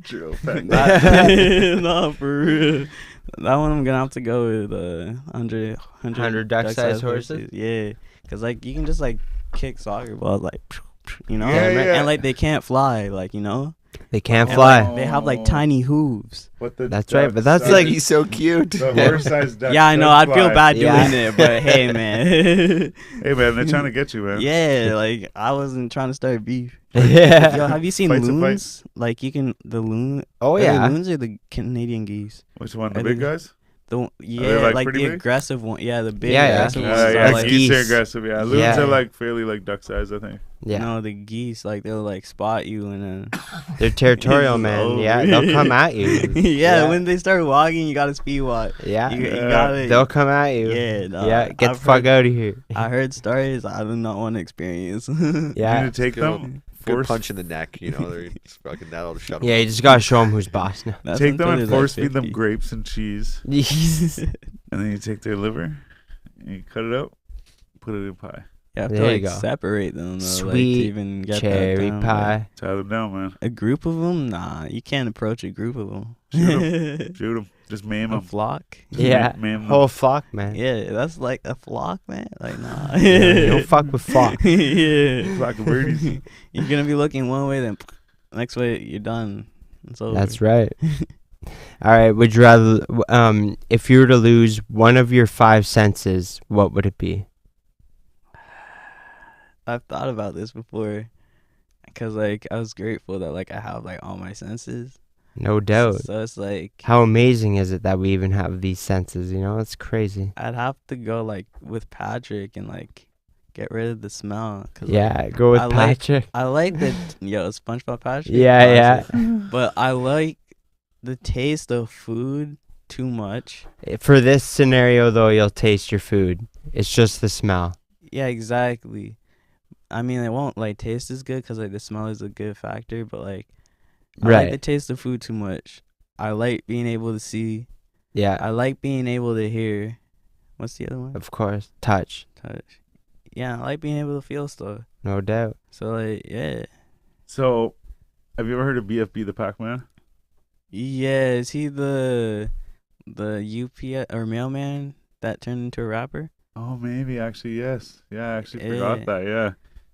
Drill peck. No, for real. That one I'm gonna have to go with 100 duck-sized horses? Yeah, cause like you can just like kick soccer balls like. You know, Yeah, yeah. and like they can't fly, like They can't and, fly. like, they have like tiny hooves. What the That's right, but that's duck like- He's so cute. the horse-sized duck. Yeah, I know. does I'd feel fly. bad Yeah. doing it, but hey, man. Hey, man, they're trying to get you, man. Yeah, like I wasn't trying to start beef. Yeah. Yo, have you seen Fight's a fight. loons? Like you can the loon. Oh are they yeah. loons or the Canadian geese? Which one? The I big think- guys? Yeah, like, like pretty the big? aggressive one. Yeah, the big Yeah, yeah. aggressive ones. Like Yeah, are like, geese are geese. aggressive. Yeah, loons Yeah. are like fairly like duck size, I think. Yeah. No, the geese like they'll like spot you and then. They're territorial, man. over. Yeah, they'll come at you. yeah, when they start walking, you gotta speed walk. Yeah. You Yeah. gotta. They'll come at you. Yeah, no, Yeah, get the I've fuck heard- out of here. I heard stories I do not want to experience. You Yeah. need to take Good them, Good force, punch in the neck, you know. They're just fucking that'll shut 'em Yeah, up. you just gotta show them who's boss now. That's take them until and they're, like, force feed them 50. grapes and cheese, and then you take their liver, and you cut it out, put it in pie, You have There to you like go. separate them though, like, to Sweet even get that cherry down, pie. like, tie them down, man. a group of them? Nah, you can't approach a group of them. Shoot them, just maim A them. flock? Yeah. maim them. Whole flock, man. Yeah, that's like a flock, man. Like nah. Yeah, you don't fuck with flock. Yeah. Flock of birdies. You're gonna be looking one way, then next way you're done. It's over. That's right. All right. Would you rather, if you were to lose one of your 5 senses, what would it be? I've thought about this before, cause like I was grateful that like I have like all my senses. No doubt. So it's like How amazing is it that we even have these senses? You know, it's crazy. I'd have to go like with Patrick and like get rid of the smell. Cause, Yeah, like, go with I like- Patrick. I like the SpongeBob Patrick. Yeah, classic. But I like the taste of food too much. For this scenario, though, you'll taste your food. It's just the smell. Yeah, exactly. I mean, it won't like taste as good because like the smell is a good factor, but like I like the Right. taste of food too much. I like being able to see. Yeah, I like being able to hear. What's the other one? of course. Touch. Touch. Yeah, I like being able to feel stuff. No doubt. So like, yeah, So, have you ever heard of BFB the Pac-Man? yeah. Is he the UPS or mailman that turned into a rapper? Oh, maybe actually, yes. Yeah, I actually Yeah. forgot that. Yeah,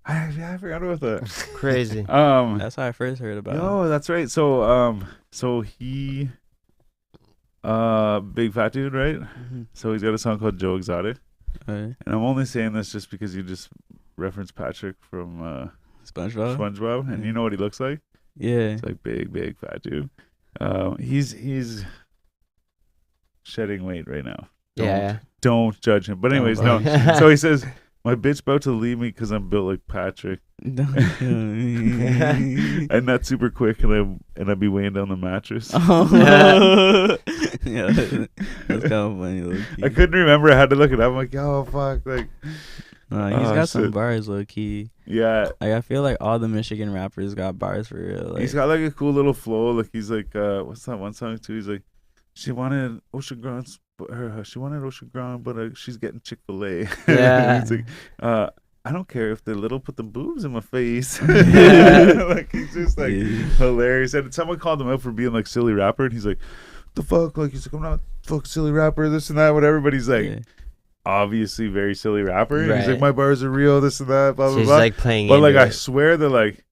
I forgot about that. Crazy. That's how I first heard about him. No, that's right. So he, big fat dude, right? So he's got a song called Joe Exotic, Alright. and I'm only saying this just because you just referenced Patrick from SpongeBob. SpongeBob, and you know what he looks like. Yeah. He's like big fat dude. He's shedding weight right now. Don't judge him. But anyways, no. So he says, my bitch about to leave me because I'm built like Patrick. And not super quick, and I'd be weighing down the mattress. Yeah, that's kind of funny. Low-key. I couldn't remember. I had to look it up. I'm like, oh fuck, like. He's got some bars, low key. Yeah. Like I feel like all the Michigan rappers got bars for real. Like, He's got like a cool little flow. Like he's like, what's that one song too? He's like, she wanted Ocean Grounds, but she's getting Chick-fil-A. Yeah. He's like, I don't care if they're little, put the boobs in my face. Like he's just like hilarious. And someone called him out for being like silly rapper, and he's like, the fuck? Like he's like, I'm not fuck silly rapper, this and that, whatever. But he's like, obviously very silly rapper. And he's like, my bars are real, this and that, blah blah She's blah. like playing. But like, I it. swear that like,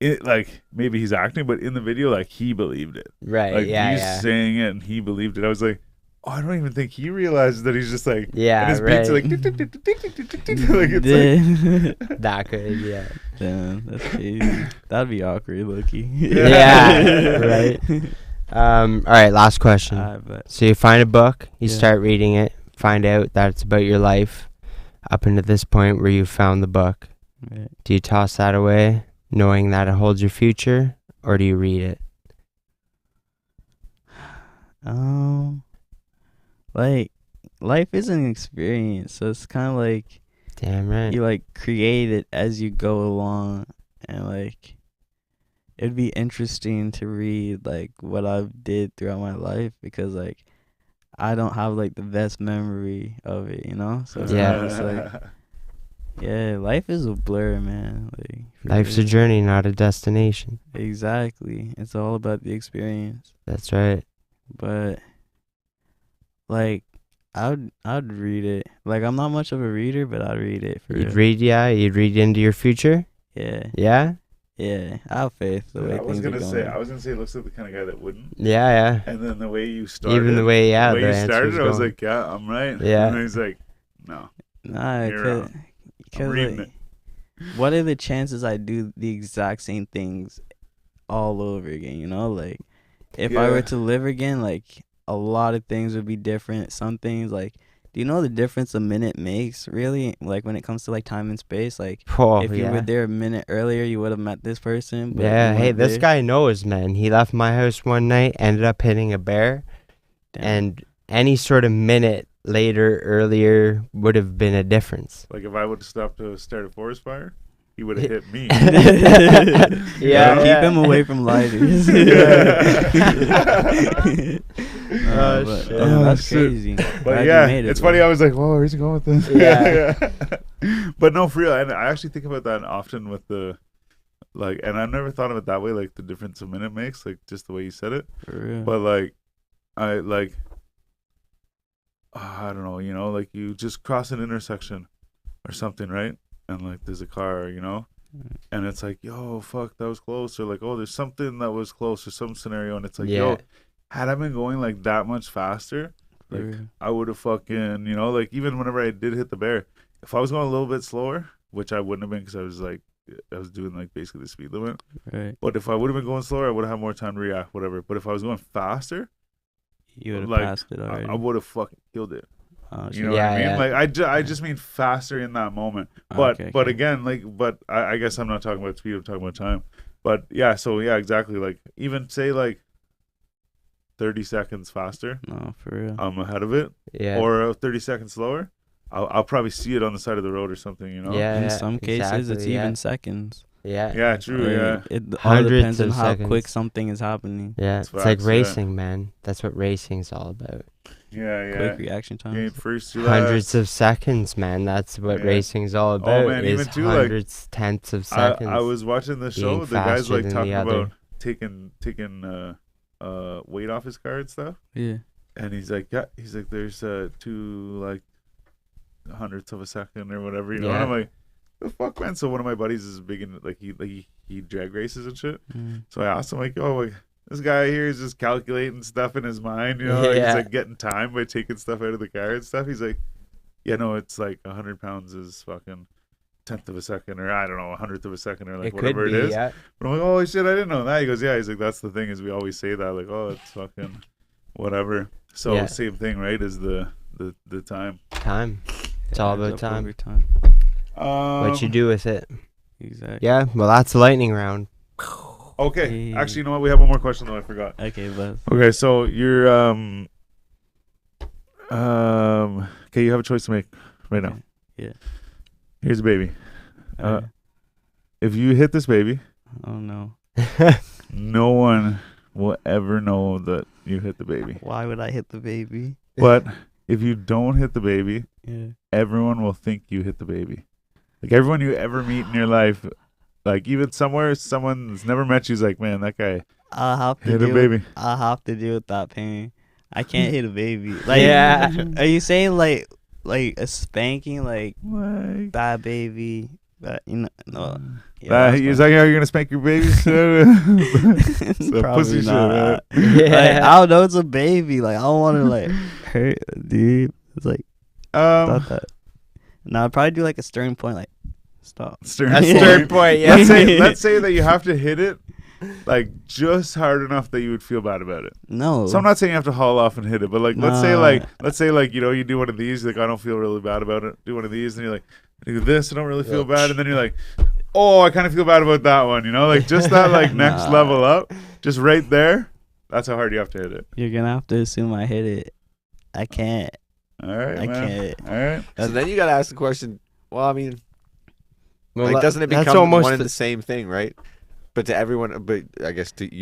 it like maybe he's acting, but in the video, like he believed it. Right. Like yeah. he's Yeah. saying it, and he believed it. I was like, oh, I don't even think he realizes that he's just like, Yeah. and his Right. beats are like, like it's like, That could. Yeah. Damn, that's crazy. That'd be awkward, Loki. Yeah. Right. All right. Last question. But So you find a book, you Yeah. start reading it, find out that it's about your life, up into this point where you found the book. right. Do you toss that away, knowing that it holds your future, or do you read it? Like life is an experience, so it's kind of like Damn right. you like create it as you go along, and like it'd be interesting to read like what I've did throughout my life, because like I don't have like the best memory of it, you know. So Yeah. it's like, yeah, life is a blur, man. Like for Life's a real. journey, not a destination. Exactly. It's all about the experience. That's right. But like I'd read it. Like I'm not much of a reader, but I'd read it for You'd real. read, you'd read into your future. Yeah. Yeah. Yeah. I have faith the way I was things are gonna going. say, he looks like the kind of guy that wouldn't. Yeah. And then the way you started, Even the way, the way the you answer started, was I was going. like, yeah, I'm right. Yeah. And he's like, no, Nah, You're cause, wrong. because reading like, what are the chances I do the exact same things all over again? You know, like if I Yeah. were to live again, like a lot of things would be different. Some things, like, do you know the difference a minute makes? Really, like when it comes to like time and space, like. Oh, If you were there a minute earlier, you would have met this person. But Yeah, you hey, weren't this there. guy knows, man. He left my house one night, ended up hitting a bear, Damn. and any sort of minute later, earlier, would have been a difference. like if I would have stopped to start a forest fire, he would have hit me. Yeah, keep him away from lighters. Oh, But, shit. that's shit. crazy. But Glad you yeah, made it, it's bro. funny. I was like, whoa, where's he going with this? Yeah. But no, for real. And I actually think about that often with the, like, and I've never thought of it that way, like the difference a minute makes, like just the way you said it. For real. But like, I like, I don't know, you know, like you just cross an intersection or something, right? And like there's a car, you know, and it's like, yo, fuck, that was close. Or like, oh, there's something that was close or some scenario, and it's like, yo, had I been going like that much faster, For like real. I would have fucking, you know, like even whenever I did hit the bear, if I was going a little bit slower, which I wouldn't have been because I was like, I was doing like basically the speed limit. Right. But if I would have been going slower, I would have had more time to react, whatever. But if I was going faster, You would have like, passed it already. I would have fucking killed it. Oh, You know shit. what I mean? Yeah. Like I just mean faster in that moment. But again, like, but I guess I'm not talking about speed. I'm talking about time. But yeah, so yeah, exactly. Like even say like 30 seconds faster, No, for real. I'm ahead of it. Yeah. Or 30 seconds slower, I'll probably see it on the side of the road or something. You know? Yeah. In some cases, it's exactly, even seconds. Yeah. Yeah. True. Like, Yeah. It all Hundreds depends on of how seconds. quick something is happening. Yeah. That's It's like facts, yeah. racing, man. That's what racing's all about. Yeah. Yeah. Quick reaction You ain't time. first to Hundreds last. of seconds, man. That's what Yeah. racing's all about. man, is even too, like, hundreds, tenths of seconds. I was watching the show. being The guy's faster like than talking the other. about taking weight off his car and stuff. Yeah. And he's like, yeah, there's 2 like hundredths of a second or whatever, you know. And Yeah. I'm like, the fuck, man? So one of my buddies is big in like he drag races and shit. So I asked him like, oh, like, this guy here is just calculating stuff in his mind, you know? Like, he's like getting time by taking stuff out of the car and stuff. He's like, yeah, no, it's like 100 pounds is fucking 10th of a second, or I don't know, 100th of a second, or like whatever it is. Yeah. But I'm like, oh shit, I didn't know that. He goes, yeah. He's like, that's the thing is we always say that, like, oh, it's fucking whatever. So same thing, right? Is the time. Time. It's all about time. Time. What you do with it. Exactly. Yeah. Well, that's the lightning round. Okay. Actually, you know what? We have one more question though. I forgot. Okay, but Okay, so you're okay. You have a choice to make right now. Yeah. Here's a baby. If you hit this baby, oh no. no one will ever know that you hit the baby. Why would I hit the baby? But if you don't hit the baby, Yeah. everyone will think you hit the baby. Like everyone you ever meet in your life, like even somewhere someone's never met you is like, man, that guy I'll have to hit a baby. I'll have to deal with that pain. I can't hit a baby. Like, are you saying like a spanking, like bad baby? But you know, no. Yeah, He's like, oh, you're gonna spank your baby? It's a probably pussy shit, not. man. Like, I don't know, it's a baby. Like I don't want to like hurt, dude. It's like not that. No, I'd probably do like a stern point, like stop. Stern point. Yeah. Let's say that you have to hit it like just hard enough that you would feel bad about it. No. So I'm not saying you have to haul off and hit it, but like let's say like you know, you do one of these, like I don't feel really bad about it. Do one of these, and you're like, do this, I don't really feel bad, and then you're like, oh, I kind of feel bad about that one, you know, like just that like next level up, just right there. That's how hard you have to hit it. You're gonna have to assume I hit it. I can't. All right, I man. can't. All right. So then you gotta ask the question. Well, I mean, Well, like, doesn't it that's become almost one and the same thing, right? But to everyone, but I guess to like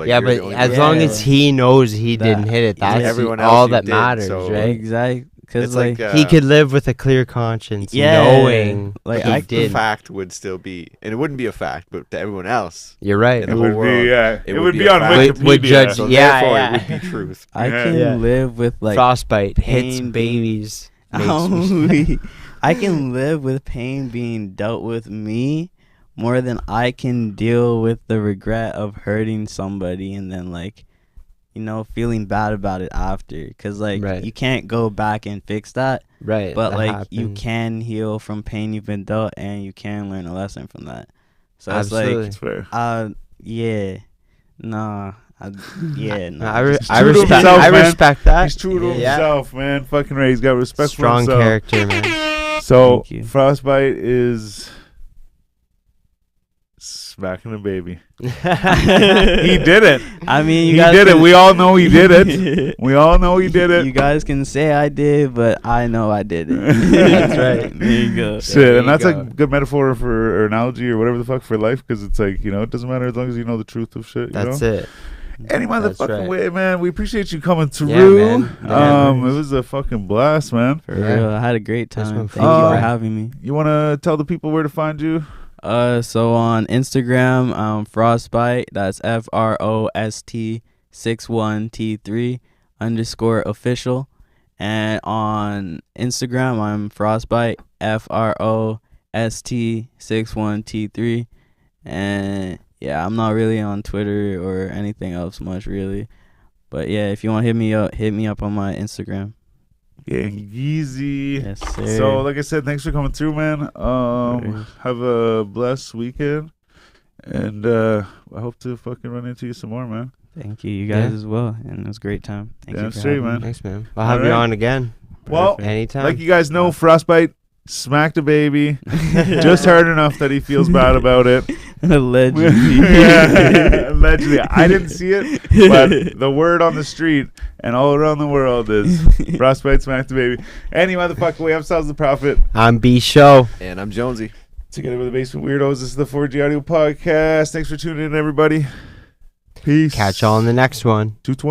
yeah, you're the but only as person- long as he knows he didn't hit it, Yeah, that's everyone else all you that did, matters, so- right? Exactly. Because It's like, like He could live with a clear conscience, Yeah. knowing Like, he I- the did. fact would still be, and it wouldn't be a fact, but to everyone else, You're right. in It the would whole world, be it would would be be a on fact. Wikipedia. Would judge- so Yeah, therefore yeah. it would be truth. I Yeah. can Yeah. live with like Frostbite hits pain babies. I can live with pain being dealt with me more than I can deal with the regret of hurting somebody and then like, you know, feeling bad about it after. Because like Right. you can't go back and fix that, Right. but that like you happens. can heal from pain you've been dealt and you can learn a lesson from that. So Absolutely. It's fair. it's like, yeah, nah, yeah, No, nah. I true to respect. himself, I man. respect that. He's true to Yeah. himself, man. Fucking right. He's got respect Strong for himself. character, man. So Thank you. Frostbite is smacking a baby. He did it. I mean, you He guys did it. can- We all know he did it. We all know he did it. You guys can say I did, but I know I did it. That's right. There you go. Shit, There and you that's a go. good metaphor for or analogy or whatever the fuck for life, because it's like, you know, it doesn't matter as long as you know the truth of shit. That's you know? it. Any That's motherfucking right. way, man. We appreciate you coming through. man. Yeah. It was a fucking blast, man. For Yeah. real, I had a great That's time. been Thank you fun. for having me. You want to tell the people where to find you? So on Instagram, Frostbite. That's FROST61t3 _ and on Instagram I'm Frostbite FROST61t3, and yeah, I'm not really on Twitter or anything else much really, but yeah, if you want to hit me up on my Instagram. Gang Yeezy. Yes sir. So, like I said, thanks for coming through, man. Right. Have a blessed weekend, and I hope to fucking run into you some more, man. Thank you, you guys Yeah. as well, and it was a great time. Thank Damn you for straight, having man. me. Thanks, man. I'll have you Alright. on again. Well, Anytime. like you guys know, Frostbite smacked a baby just hard enough that he feels bad about it. Allegedly. Yeah, allegedly. I didn't see it, but the word on the street and all around the world is Frostbite smacked the baby. Any motherfucker, we have ourselves the prophet. I'm B Show. And I'm Jonesy. Together with the Basement Weirdos, this is the 4G Audio Podcast. Thanks for tuning in, everybody. Peace. Catch y'all in the next one. 220.